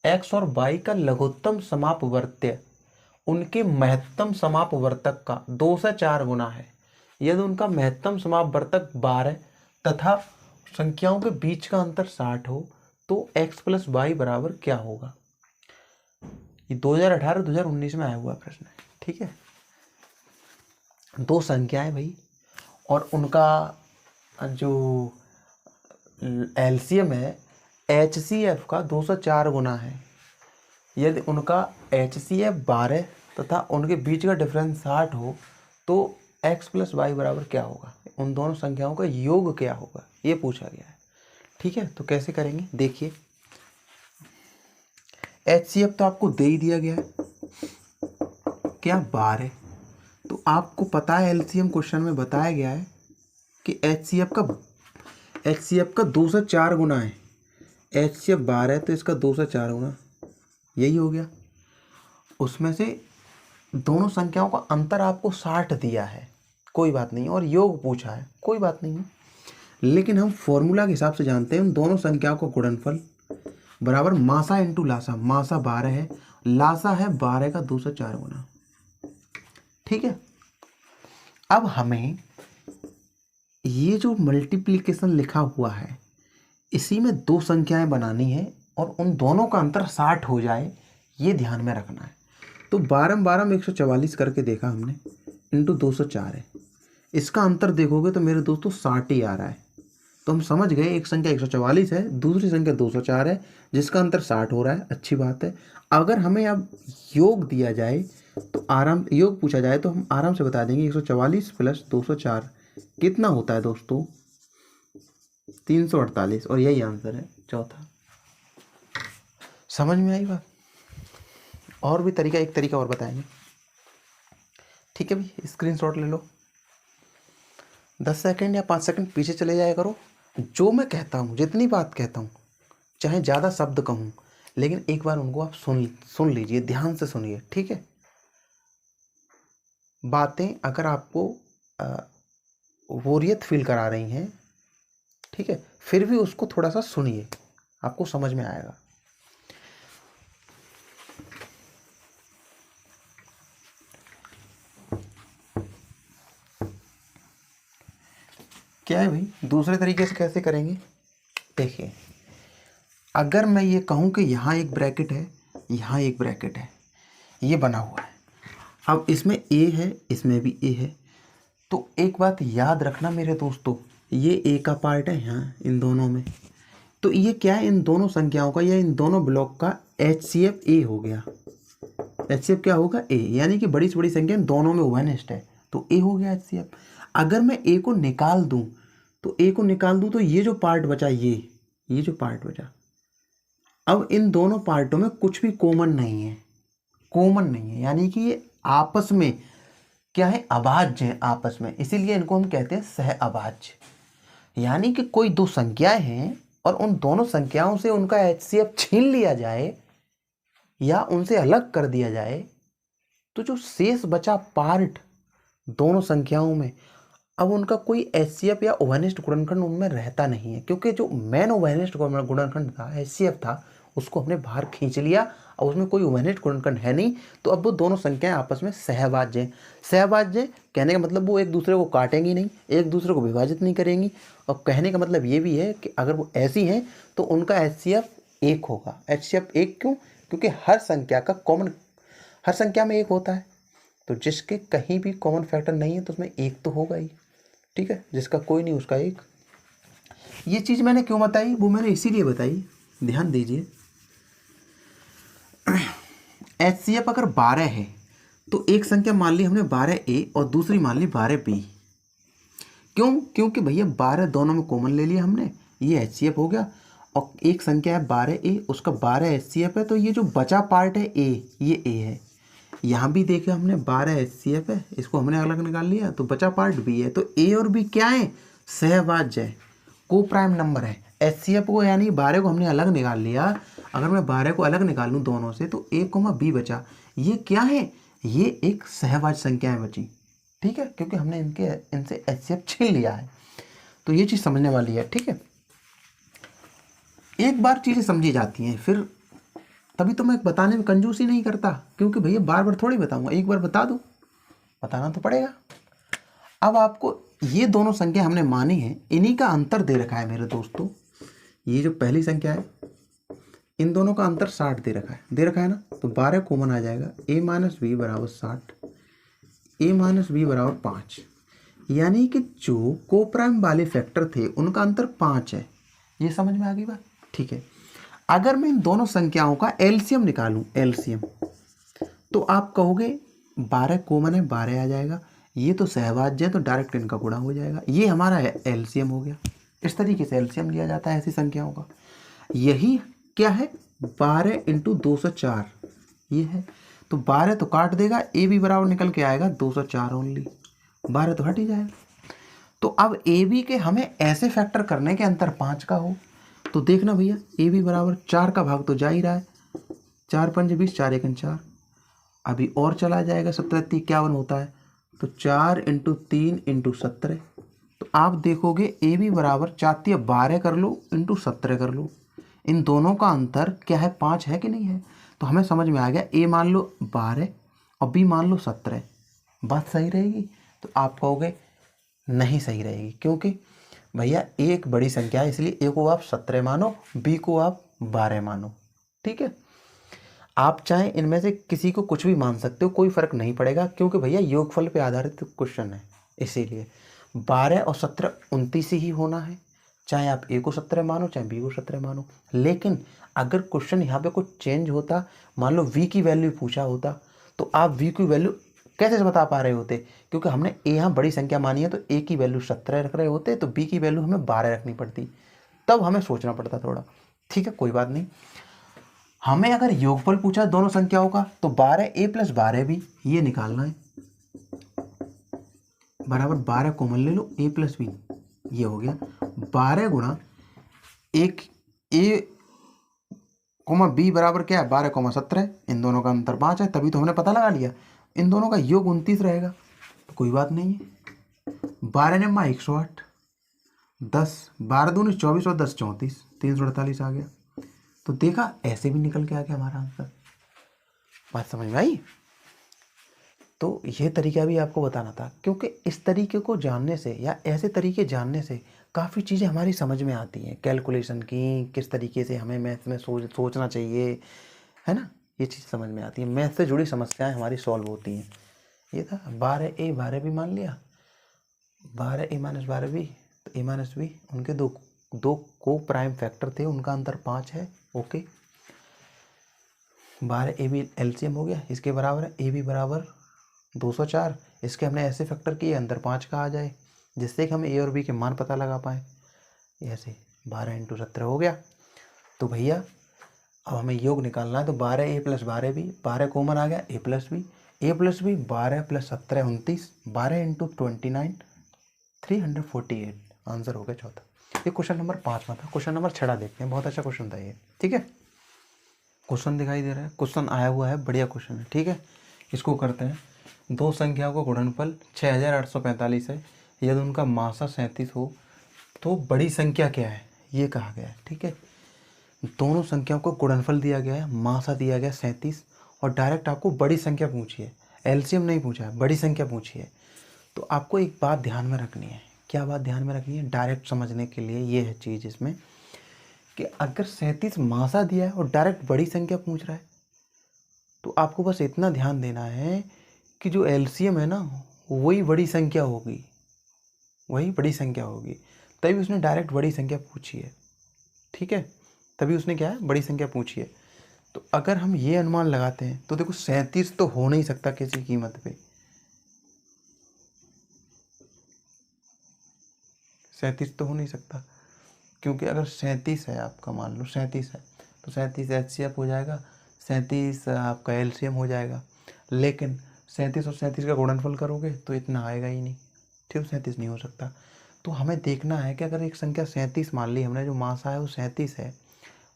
x और y का लघुत्तम समापवर्त्य उनके महत्तम समापवर्तक का 2 से 4 गुना है, यदि उनका महत्तम समापवर्तक 12 तथा संख्याओं के बीच का अंतर 60 हो, तो x प्लस वाई बराबर क्या होगा। ये 2018-2019 में आया हुआ प्रश्न है। ठीक है, दो संख्याएं भाई और उनका जो LCM है HCF का 204 गुना है, यदि उनका HCF 12 तथा उनके बीच का डिफरेंस 60 हो, तो x प्लस वाई बराबर क्या होगा, उन दोनों संख्याओं का योग क्या होगा, ये पूछा गया है। ठीक है, तो कैसे करेंगे, देखिए HCF तो आपको दे ही दिया गया है, क्या 12, तो आपको पता है LCM क्वेश्चन में बताया गया है कि HCF का 2 से 4 गुना है, HCF 12 है तो इसका 2 से 4 गुना, यही हो गया। उसमें से दोनों संख्याओं का अंतर आपको 60 दिया है, कोई बात नहीं, और योग पूछा है, कोई बात नहीं है, लेकिन हम फॉर्मूला के हिसाब से जानते हैं उन दोनों संख्याओं का गुणनफल बराबर मासा इंटू लासा, मासा 12 है, लासा है 12 का 2 से 4 गुना। ठीक है, अब हमें ये जो मल्टीप्लिकेशन लिखा हुआ है इसी में दो संख्याएं बनानी है और उन दोनों का अंतर 60 हो जाए, ये ध्यान में रखना है। तो 12 में 144 करके देखा हमने, इंटू 204 है, इसका अंतर देखोगे तो मेरे दोस्तों 60 ही आ रहा है, तो हम समझ गए एक संख्या 144 है, दूसरी संख्या 204 है, जिसका अंतर 60 हो रहा है। अच्छी बात है। अगर हमें अब योग दिया जाए तो योग पूछा जाए तो हम आराम से बता देंगे 144 प्लस 204 कितना होता है दोस्तों, 348, और यही आंसर है चौथा। समझ में आई बात? और भी तरीका, एक तरीका और बताएंगे। ठीक है भाई, स्क्रीनशॉट ले लो। 10 सेकंड या 5 सेकंड पीछे चले जाया करो। जो मैं कहता हूँ, जितनी बात कहता हूँ, चाहे ज़्यादा शब्द कहूँ, लेकिन एक बार उनको आप सुन लीजिए, ध्यान से सुनिए। ठीक है, बातें अगर आपको बोरियत फील करा रही हैं, ठीक है, फिर भी उसको थोड़ा सा सुनिए, आपको समझ में आएगा। क्या है भाई, दूसरे तरीके से कैसे करेंगे? देखिए, अगर मैं ये कहूँ कि यहाँ एक ब्रैकेट है, यहाँ एक ब्रैकेट है, ये बना हुआ है, अब इसमें ए है, इसमें भी ए है, तो एक बात याद रखना मेरे दोस्तों, ये ए का पार्ट है यहाँ इन दोनों में, तो ये क्या है, इन दोनों संख्याओं का या इन दोनों ब्लॉक का HCF ए हो गया। HCF क्या होगा? ए, यानी कि बड़ी से बड़ी संख्या इन दोनों में वनएस्ट है, तो ए हो गया HCF। अगर मैं ए को निकाल दूं तो ये जो पार्ट बचा, ये जो पार्ट बचा, अब इन दोनों पार्टों में कुछ भी कॉमन नहीं है, यानी कि ये आपस में क्या है, अभाज्य है आपस में, इसीलिए इनको हम कहते हैं सह अभाज्य। यानी कि कोई दो संख्याएं हैं और उन दोनों संख्याओं से उनका HCF छीन लिया जाए या उनसे अलग कर दिया जाए, तो जो शेष बचा पार्ट दोनों संख्याओं में, अब उनका कोई HCF या ओवनिष्ठ गुणनखंड उनमें रहता नहीं है, क्योंकि जो मेन ओवनिष्ठ गुणनखंड था, HCF था, उसको हमने बाहर खींच लिया और उसमें कोई ओवनिष्ठ गुणनखंड है नहीं, तो अब वो दोनों संख्याएं आपस में सहभाज्य हैं। सहभाज्य कहने का मतलब वो एक दूसरे को काटेंगी नहीं, एक दूसरे को विभाजित नहीं करेंगी, और कहने का मतलब ये भी है कि अगर वो ऐसी हैं तो उनका HCF एक होगा। HCF एक क्यों? क्योंकि हर संख्या में एक होता है, तो जिसके कहीं भी कॉमन फैक्टर नहीं है तो उसमें एक तो होगा ही। ठीक है, जिसका कोई नहीं उसका एक। ये चीज़ मैंने क्यों बताई, वो मैंने इसीलिए बताई, ध्यान दीजिए। HCF अगर 12 है तो एक संख्या मान ली हमने 12A और दूसरी मान ली 12B। क्यों? क्योंकि भैया 12 दोनों में कॉमन ले लिया हमने, ये HCF हो गया, और एक संख्या है 12A, उसका 12 HCF है, तो ये जो बचा पार्ट है A, ये A है। यहाँ भी देखा हमने 12 HCF है, इसको हमने अलग निकाल लिया, तो बचा पार्ट B है, तो A और B क्या है? सहभाज्य है, को प्राइम नंबर है। HCF को यानी 12 को हमने अलग निकाल लिया, अगर मैं 12 को अलग निकाल लूँ दोनों से तो A, B बचा, ये क्या है? ये एक सहभाज्य संख्याएं बची। ठीक है, क्योंकि हमने इनसे HCF छीन लिया है, तो ये चीज़ समझने वाली है। ठीक है, एक बार चीज़ें समझी जाती हैं, फिर तभी तो मैं बताने में कंजूसी नहीं करता, क्योंकि भैया बार बार थोड़ी बताऊंगा, एक बार बता दूं, बताना तो पड़ेगा। अब आपको ये दोनों संख्या हमने मानी है, इन्हीं का अंतर दे रखा है मेरे दोस्तों। ये जो पहली संख्या है, इन दोनों का अंतर 60 दे रखा है ना, तो 12 कॉमन आ जाएगा, a - b बराबर 60, a - b बराबर 5, यानी कि जो कोप्राइम वाले फैक्टर थे उनका अंतर 5 है। ये समझ में आ गई बात? ठीक है, अगर मैं इन दोनों संख्याओं का एलसीएम निकालूं, तो आप कहोगे 12 कॉमन है, 12 आ जाएगा, ये तो सहभाज्य है तो डायरेक्ट इनका गुणा हो जाएगा, ये हमारा एलसीएम हो गया। इस तरीके से एलसीएम लिया जाता है ऐसी संख्याओं का। यही क्या है, 12 × 204 ये है, तो 12 तो काट देगा, ए बी बराबर निकल के आएगा 204 ओनली, 12 तो हट ही जाएगा। तो अब ए बी के हमें ऐसे फैक्टर करने के अंतर 5 का हो, तो देखना भैया ए बी बराबर 4 का भाग तो जा ही रहा है, 4 × 5 = 20, 4 × 1 = 4, अभी और चला जाएगा, 17 × 3 = 51 होता है, तो 4 × 3 × 17, तो आप देखोगे ए बी बराबर 4 × 12 कर लो × 17 कर लो, इन दोनों का अंतर क्या है, 5 है कि नहीं है? तो हमें समझ में आ गया, ए मान लो 12 और बी मान लो 17, बात सही रहेगी? तो आप कहोगे नहीं सही रहेगी, क्योंकि भैया एक बड़ी संख्या है, इसलिए ए को आप 17 मानो, बी को आप 12 मानो। ठीक है, आप चाहें इनमें से किसी को कुछ भी मान सकते हो, कोई फर्क नहीं पड़ेगा, क्योंकि भैया योगफल पे आधारित क्वेश्चन है, इसीलिए 12 और 17 29 ही होना है, चाहे आप ए को 17 मानो चाहे बी को 17 मानो। लेकिन अगर क्वेश्चन यहाँ पे कुछ चेंज होता, मान लो वी की वैल्यू पूछा होता, तो आप वी की वैल्यू कैसे बता पा रहे होते? क्योंकि हमने ए यहाँ बड़ी संख्या मानी है, तो ए की वैल्यू 17 रख रहे होते, तो बी की वैल्यू हमें 12 रखनी पड़ती, तब हमें सोचना पड़ता थोड़ा। ठीक है, कोई बात नहीं। हमें अगर योगफल पूछा दोनों संख्याओं का, तो 12a + 12b ये निकालना है, बराबर 12 कॉमन ले लो, a + b ये हो गया 12 गुणा एक a, b बराबर क्या है 12,17। इन दोनों का अंतर 5 है, तभी तो हमने पता लगा लिया। इन दोनों का योग 29 रहेगा, तो कोई बात नहीं है। 12 ने 108, 10 12 दूनी 24 और 10 34, 348 आ गया। तो देखा, ऐसे भी निकल के आ गया हमारा आंसर। बात समझ में आई? तो यह तरीका भी आपको बताना था, क्योंकि इस तरीके को जानने से या ऐसे तरीके जानने से काफ़ी चीज़ें हमारी समझ में आती हैं, कैलकुलेशन की, किस तरीके से हमें मैथ में सोचना चाहिए, है ना। ये चीज़ समझ में आती है, मैथ से जुड़ी समस्याएं हमारी सॉल्व होती हैं। ये था 12a 12 भी मान लिया, 12a - 12b, तो a - b उनके दो को प्राइम फैक्टर थे, उनका अंतर 5 है। ओके, 12ab एलसीएम हो गया, इसके बराबर है ab बराबर 204। इसके हमने ऐसे फैक्टर किए अंदर 5 का आ जाए, जिससे कि हम ए और बी के मान पता लगा पाए। ऐसे 12 × 17 हो गया। तो भैया अब हमें योग निकालना है, तो 12a + 12b, 12 कॉमन आ गया, a + b, a + b 12 + 17 29, 12 × 29 348, answer हो गया चौथा। ये क्वेश्चन नंबर 5 में था। क्वेश्चन नंबर 6 देखते हैं, बहुत अच्छा क्वेश्चन था ये। ठीक है, क्वेश्चन दिखाई दे रहा है, क्वेश्चन आया हुआ है, बढ़िया क्वेश्चन है। ठीक है, इसको करते हैं। दो संख्याओं का गुणनफल 6845 है, यदि उनका मासा 37 हो तो बड़ी संख्या क्या है, ये कहा गया है। ठीक है, दोनों संख्याओं को गुणनफल दिया गया है, मासा दिया गया 37, और डायरेक्ट आपको बड़ी संख्या पूछी है, एलसीएम नहीं पूछा है, बड़ी संख्या पूछी है। तो आपको एक बात ध्यान में रखनी है। क्या बात ध्यान में रखनी है डायरेक्ट समझने के लिए? ये है चीज़ इसमें कि अगर 37 मासा दिया है और डायरेक्ट बड़ी संख्या पूछ रहा है, तो आपको बस इतना ध्यान देना है कि जो एलसीएम है ना, वही बड़ी संख्या होगी, वही बड़ी संख्या होगी। तभी उसने डायरेक्ट बड़ी संख्या पूछी है। ठीक है, तभी उसने क्या है, बड़ी संख्या पूछी है। तो अगर हम ये अनुमान लगाते हैं, तो देखो 37 तो हो नहीं सकता किसी कीमत पे, 37 तो हो नहीं सकता, क्योंकि अगर 37 है आपका, मान लो 37 है, तो 37 एचसीएफ हो जाएगा, 37 आपका एलसीएम हो जाएगा। लेकिन 37 और 37 का गुणनफल करोगे तो इतना आएगा ही नहीं। ठीक, 37 नहीं हो सकता। तो हमें देखना है कि अगर एक संख्या 37 मान ली हमने, जो मासा है वो 37 है,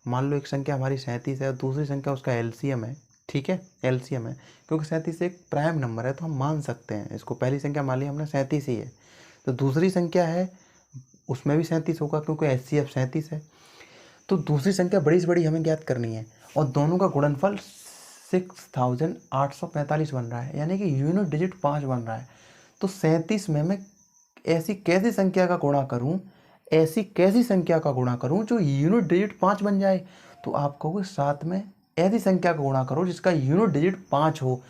मान लो एक संख्या हमारी 37 है और दूसरी संख्या उसका एलसीएम है। ठीक है, एलसीएम है, क्योंकि 37 एक प्राइम नंबर है, तो हम मान सकते हैं इसको। पहली संख्या मान ली हमने 37 ही है, तो दूसरी संख्या है उसमें भी 37 होगा, क्योंकि एचसीएफ 37 है। तो दूसरी संख्या बड़ी से बड़ी हमें ज्ञात करनी है, और दोनों का गुणनफल 6845 बन रहा है, यानी कि यूनिट डिजिट 5 बन रहा है। तो 37 में मैं ऐसी कैसी संख्या का गुणा करूं, ऐसी कैसी संख्या का गुणा करूं जो यूनिट डिजिट 5 बन जाए? तो आप कहोगे साथ में ऐसी संख्या का गुणा करो जिसका यूनिट डिजिट 5 हो,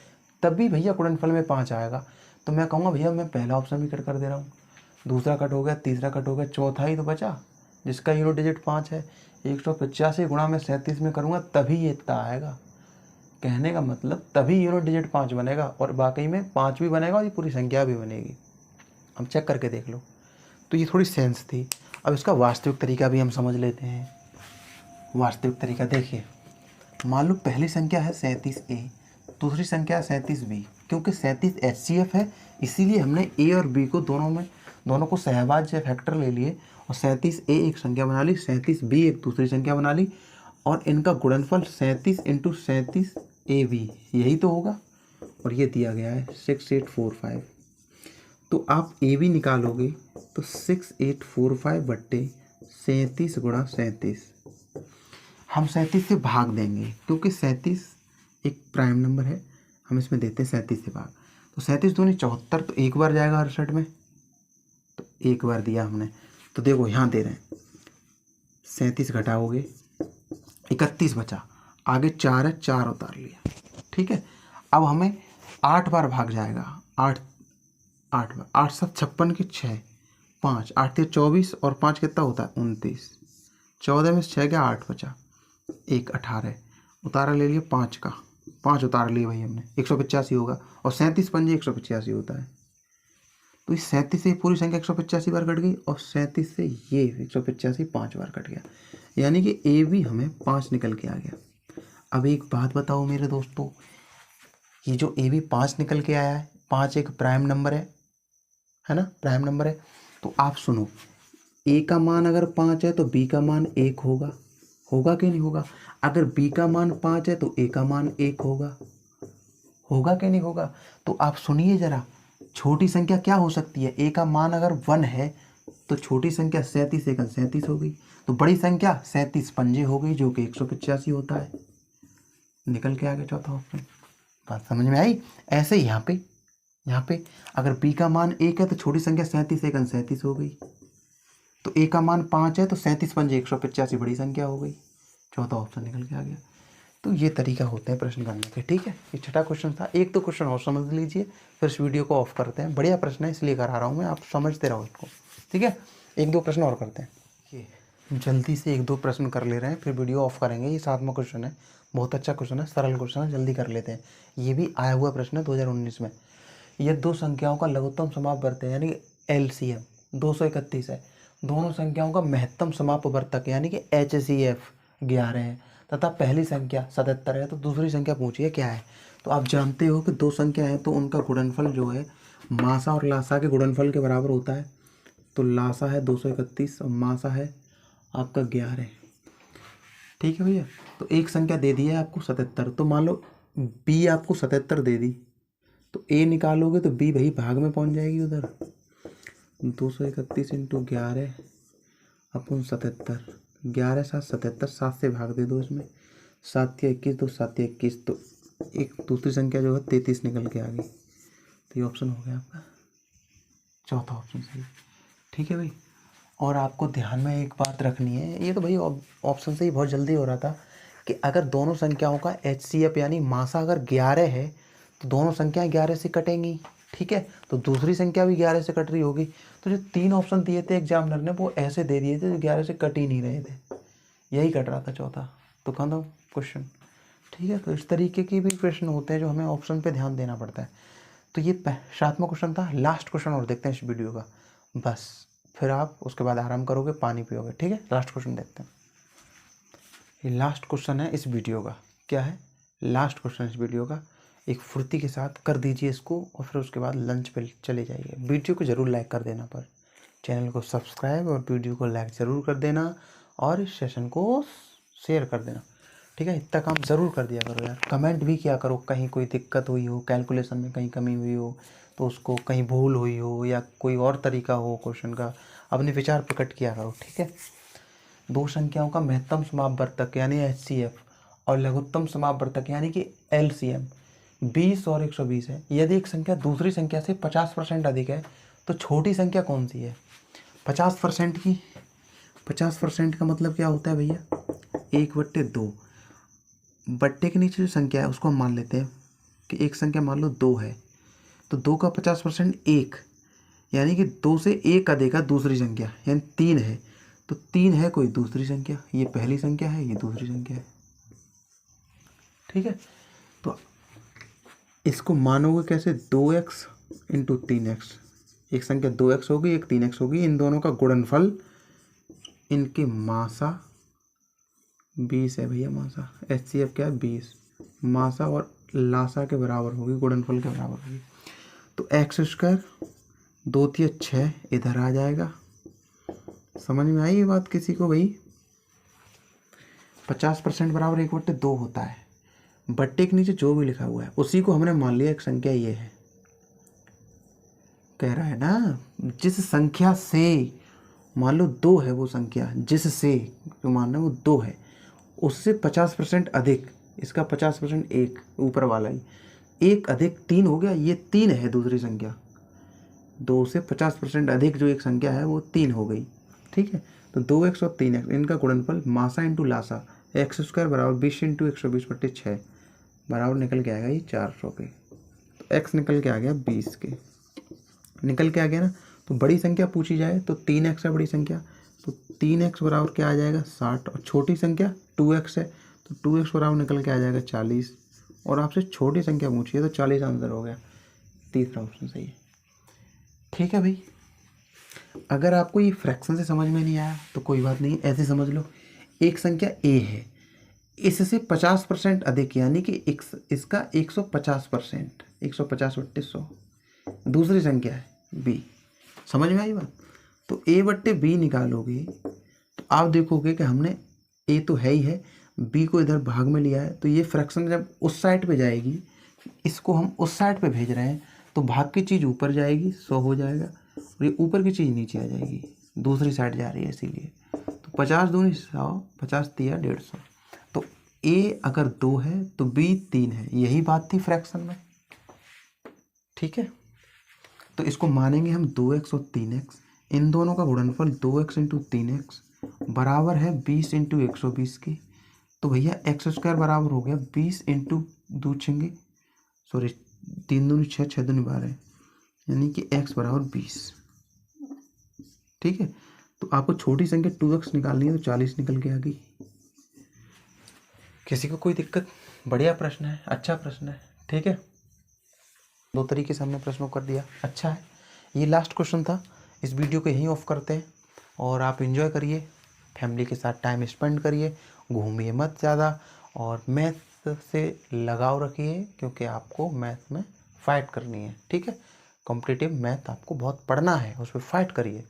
तभी भैया गुणनफल में 5 आएगा। तो मैं कहूँगा भैया मैं पहला ऑप्शन भी कट कर दे रहा हूँ, दूसरा कट हो गया, तीसरा कट हो गया, चौथा ही तो बचा जिसका यूनिट डिजिट 5 है। 185 गुणा मैं 37 में करूँगा तभी ये इतना आएगा। कहने का मतलब तभी यूनिट डिजिट 5 बनेगा, और वाकई में 5 भी बनेगा और ये पूरी संख्या भी बनेगी। अब चेक करके देख लो। तो ये थोड़ी सेंस थी। अब इसका वास्तविक तरीका भी हम समझ लेते हैं। वास्तविक तरीका देखिए, मान लो पहली संख्या है 37A, दूसरी संख्या है 37B। क्योंकि 37 एचसीएफ है, इसीलिए हमने ए और बी को दोनों को सहभाज्य फैक्टर ले लिए, और 37A एक संख्या बना ली, 37B एक दूसरी संख्या बना ली, और इनका गुणनफल 37 × 37AB यही तो होगा, और ये दिया गया है 6845। तो आप ए बी निकालोगे तो 6845 बट्टे 37 × 37, हम 37 से भाग देंगे, क्योंकि 37 एक प्राइम नंबर है, हम इसमें देते हैं 37 से भाग। तो 37 दूनी 74, तो एक बार जाएगा 68 में, तो एक बार दिया हमने। तो देखो यहाँ दे रहे हैं 37 घटाओगे 31 बचा, आगे 4 है, 4 उतार लिया। ठीक है, अब हमें 8 बार भाग जाएगा, 8 बार, 8 7 56 के 6, 5, 8 3 24 और 5 कितना होता है 29। 14 में से 6 गया 8 बचा, 1 18 उतारा ले लिया 5 का, 5 उतार लिए भाई हमने, 185 होगा। और 37 पंजे 185 होता है। तो इस 37 से ये पूरी संख्या 185 बार कट गई और 37 से ये 185 5 बार कट गया, यानी कि ए भी हमें 5 निकल के आ गया। अब एक बात बताओ मेरे दोस्तों, ये जो ए भी 5 निकल के आया है, 5 एक प्राइम नंबर है ना, प्राइम नंबर है। तो आप सुनो, ए का मान अगर 5 है तो बी का मान 1 होगा, होगा कि नहीं होगा? अगर बी का मान 5 है तो ए का मान 1 होगा, होगा कि नहीं होगा? तो आप सुनिए जरा, छोटी संख्या क्या हो सकती है? ए का मान अगर 1 है तो छोटी संख्या 37 एकन 37 हो गई, तो बड़ी संख्या 37 पंजे हो गई, जो कि 185 होता है। निकल के आ गया चौथा ऑप्शन। बात समझ में आई? ऐसे ही यहाँ पे अगर बी का मान 1 है तो छोटी संख्या 37 एकन 37 हो गई, तो ए का मान 5 है तो 37 पंजे 185 बड़ी संख्या हो गई, चौथा ऑप्शन निकल के आ गया। तो ये तरीका होते हैं प्रश्न करने के, ठीक है। ये छठा क्वेश्चन था। एक तो क्वेश्चन और समझ लीजिए, फिर इस वीडियो को ऑफ करते हैं। बढ़िया प्रश्न है इसलिए करा रहा हूँ मैं, आप समझते रहो इसको, ठीक है। एक दो प्रश्न और करते हैं, ये जल्दी से एक दो प्रश्न कर ले रहे हैं, फिर वीडियो ऑफ करेंगे। ये 7वां क्वेश्चन है, बहुत अच्छा क्वेश्चन है, सरल क्वेश्चन है, जल्दी कर लेते हैं। ये भी आया हुआ प्रश्न है 2019 में। ये दो संख्याओं का लघुत्तम समापवर्तक यानी कि LCM 231 है। दोनों संख्याओं का महत्तम समापवर्तक यानी कि HCF 11 है तथा पहली संख्या 77 है। तो दूसरी संख्या पूछिए क्या है। तो आप जानते हो कि दो संख्या है तो उनका गुणनफल जो है मासा और लासा के गुणनफल के बराबर होता है। तो लासा है 231 और मासा है आपका 11, ठीक है भैया। तो एक संख्या दे दी है आपको 77, तो मान लो बी आपको 77 दे दी, तो ए निकालोगे तो बी भाई भाग में पहुंच जाएगी उधर। 231 इंटू 11 अपन 77, 11 7 77, 7 से भाग दे दो इसमें, 7 या 21, 2 7 या 21, तो एक दूसरी संख्या जो है 33 निकल के आ गई। तो ये ऑप्शन हो गया आपका चौथा ऑप्शन सही, ठीक है भाई। और आपको ध्यान में एक बात रखनी है, ये तो भाई ऑप्शन से ही बहुत जल्दी हो रहा था, कि अगर दोनों संख्याओं का HCF यानी मासा अगर 11 है तो दोनों संख्याएं 11 से कटेंगी, ठीक है। तो दूसरी संख्या भी 11 से कट रही होगी। तो जो 3 ऑप्शन दिए थे एग्जामिनर ने वो ऐसे दे दिए थे जो 11 से कट ही नहीं रहे थे, यही कट रहा था चौथा। तो खत्म क्वेश्चन, ठीक है। तो इस तरीके के भी प्रश्न होते हैं जो हमें ऑप्शन पे ध्यान देना पड़ता है। तो ये 7वां क्वेश्चन था। लास्ट क्वेश्चन और देखते हैं इस वीडियो का, बस फिर आप उसके बाद आराम करोगे, पानी पियोगे, ठीक है। लास्ट क्वेश्चन देखते हैं। ये लास्ट क्वेश्चन है इस वीडियो का। क्या है? लास्ट क्वेश्चन इस वीडियो का। एक फुर्ती के साथ कर दीजिए इसको और फिर उसके बाद लंच पे चले जाइए। वीडियो को ज़रूर लाइक कर देना, पर चैनल को सब्सक्राइब और वीडियो को लाइक ज़रूर कर देना और इस सेशन को शेयर कर देना, ठीक है। इतना काम ज़रूर कर दिया करो यार। कमेंट भी किया करो, कहीं कोई दिक्कत हुई हो, कैलकुलेशन में कहीं कमी हुई हो तो उसको, कहीं भूल हुई हो या कोई और तरीका हो क्वेश्चन का, अपने विचार प्रकट किया करो, ठीक है। दो संख्याओं का महत्तम समापवर्तक यानी HCF और लघुत्तम समापवर्तक यानी कि LCM 20 और 120 है। यदि एक संख्या दूसरी संख्या से 50% अधिक है तो छोटी संख्या कौन सी है? 50% की, 50% का मतलब क्या होता है भैया? 1/2। बट्टे के नीचे जो संख्या है उसको हम मान लेते हैं कि एक संख्या मान लो 2 है, तो 2 का 50% 1, यानी कि 2 से 1 अधिक है दूसरी संख्या, यानी 3 है। तो 3 है कोई दूसरी संख्या, ये पहली संख्या है, ये दूसरी संख्या है, ठीक है। तो इसको मानोगे कैसे? 2x into 3x। एक संख्या 2x होगी, एक 3x होगी, इन दोनों का गुणनफल, इनके मासा 20 है भैया। मासा HCF क्या है? 20। मासा और लासा के बराबर होगी, गुणनफल के बराबर होगी। तो x², 2 3 6 इधर आ जाएगा। समझ में आई ये बात किसी को भाई? 50% बराबर 1/2 होता है। बट्टे के नीचे जो भी लिखा हुआ है उसी को हमने मान लिया एक संख्या ये है। कह रहा है ना, जिस संख्या से, मान लो 2 है वो संख्या, जिससे जो मानना है वो 2 है, उससे 50% अधिक, इसका 50% 1 ऊपर वाला ही, 1 अधिक 3 हो गया, ये 3 है दूसरी संख्या। 2 से 50% अधिक जो एक संख्या है वो 3 हो गई, ठीक है। तो 2x और 3x इनका गुणनफल मासा इंटू लासा, x² बराबर 20 इंटू 120/6 बराबर निकल के आएगा ये 400 के। तो x निकल के आ गया 20 के, निकल के आ गया ना। तो बड़ी संख्या पूछी जाए तो 3x है बड़ी संख्या, तो 3x बराबर क्या आ जाएगा 60, और छोटी संख्या 2x है तो 2x बराबर निकल के आ जाएगा 40, और आपसे छोटी संख्या पूछी है तो 40 आंसर हो गया। तीसरा ऑप्शन सही है। ठीक है भाई, अगर आपको ये फ्रैक्शन से समझ में नहीं आया तो कोई बात नहीं, ऐसे समझ लो एक संख्या a है, इससे 50% अधिक यानी कि इसका 150%, 150/100 दूसरी संख्या है b। समझ में आई बात? तो a/b निकालोगे तो आप देखोगे कि हमने a तो है ही है, b को इधर भाग में लिया है, तो ये फ्रैक्शन जब उस साइड पे जाएगी, इसको हम उस साइड पे भेज रहे हैं तो भाग की चीज़ ऊपर जाएगी 100 हो जाएगा, और ये ऊपर की चीज़ नीचे आ जाएगी, दूसरी साइड जा रही है इसीलिए। तो 50 दूनी 100, 50 तिया 150। तो a अगर 2 है तो b 3 है, यही बात थी फ्रैक्शन में। ठीक है, तो इसको मानेंगे हम 2x और 3x, इन दोनों का गुणनफल 2x × 3x बराबर है 20 × 120 की। तो भैया x² बराबर हो गया 20 × 2 छेंगे, सॉरी 3 दूनी 6, 6 दूनी 12, यानी कि x बराबर 20। ठीक है, तो आपको छोटी संख्या 2x निकालनी है तो 40 निकल के आ गई। किसी को कोई दिक्कत? बढ़िया प्रश्न है, अच्छा प्रश्न है। ठीक है, 2 तरीके से हमने प्रश्नों कर दिया, अच्छा है। ये लास्ट क्वेश्चन था, इस वीडियो को यहीं ऑफ करते हैं और आप एंजॉय करिए, फैमिली के साथ टाइम स्पेंड करिए, घूमिए मत ज़्यादा, और मैथ से लगाव रखिए क्योंकि आपको मैथ में फ़ाइट करनी है। ठीक है, कॉम्पिटिटिव मैथ आपको बहुत पढ़ना है, उस पर फाइट करिए।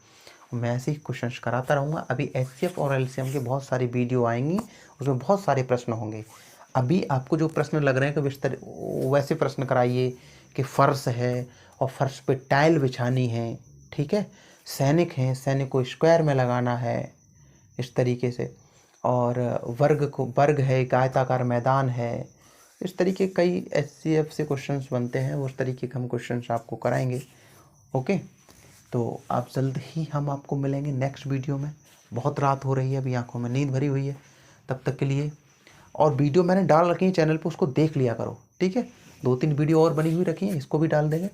मैं ऐसे ही क्वेश्चंस कराता रहूँगा। अभी एचसीएफ और एलसीएम के बहुत सारी वीडियो आएंगी, उसमें बहुत सारे प्रश्न होंगे। अभी आपको जो प्रश्न लग रहे हैं कि वैसे प्रश्न कराइए कि फर्श है और फर्श पे टाइल बिछानी है। ठीक है, सैनिक हैं, सैनिक को स्क्वायर में लगाना है इस तरीके से, और वर्ग है, एक आयताकार मैदान है, इस तरीके कई एचसीएफ से क्वेश्चंस बनते हैं, उस तरीके के हम क्वेश्चंस आपको कराएंगे। ओके, तो आप जल्द ही हम आपको मिलेंगे नेक्स्ट वीडियो में। बहुत रात हो रही है, अभी आंखों में नींद भरी हुई है, तब तक के लिए। और वीडियो मैंने डाल रखी है चैनल पे, उसको देख लिया करो। ठीक है, 2-3 वीडियो और बनी हुई रखी हैं, इसको भी डाल देंगे।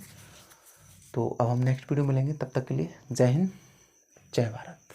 तो अब हम नेक्स्ट वीडियो मिलेंगे, तब तक के लिए जय हिंद, जय भारत।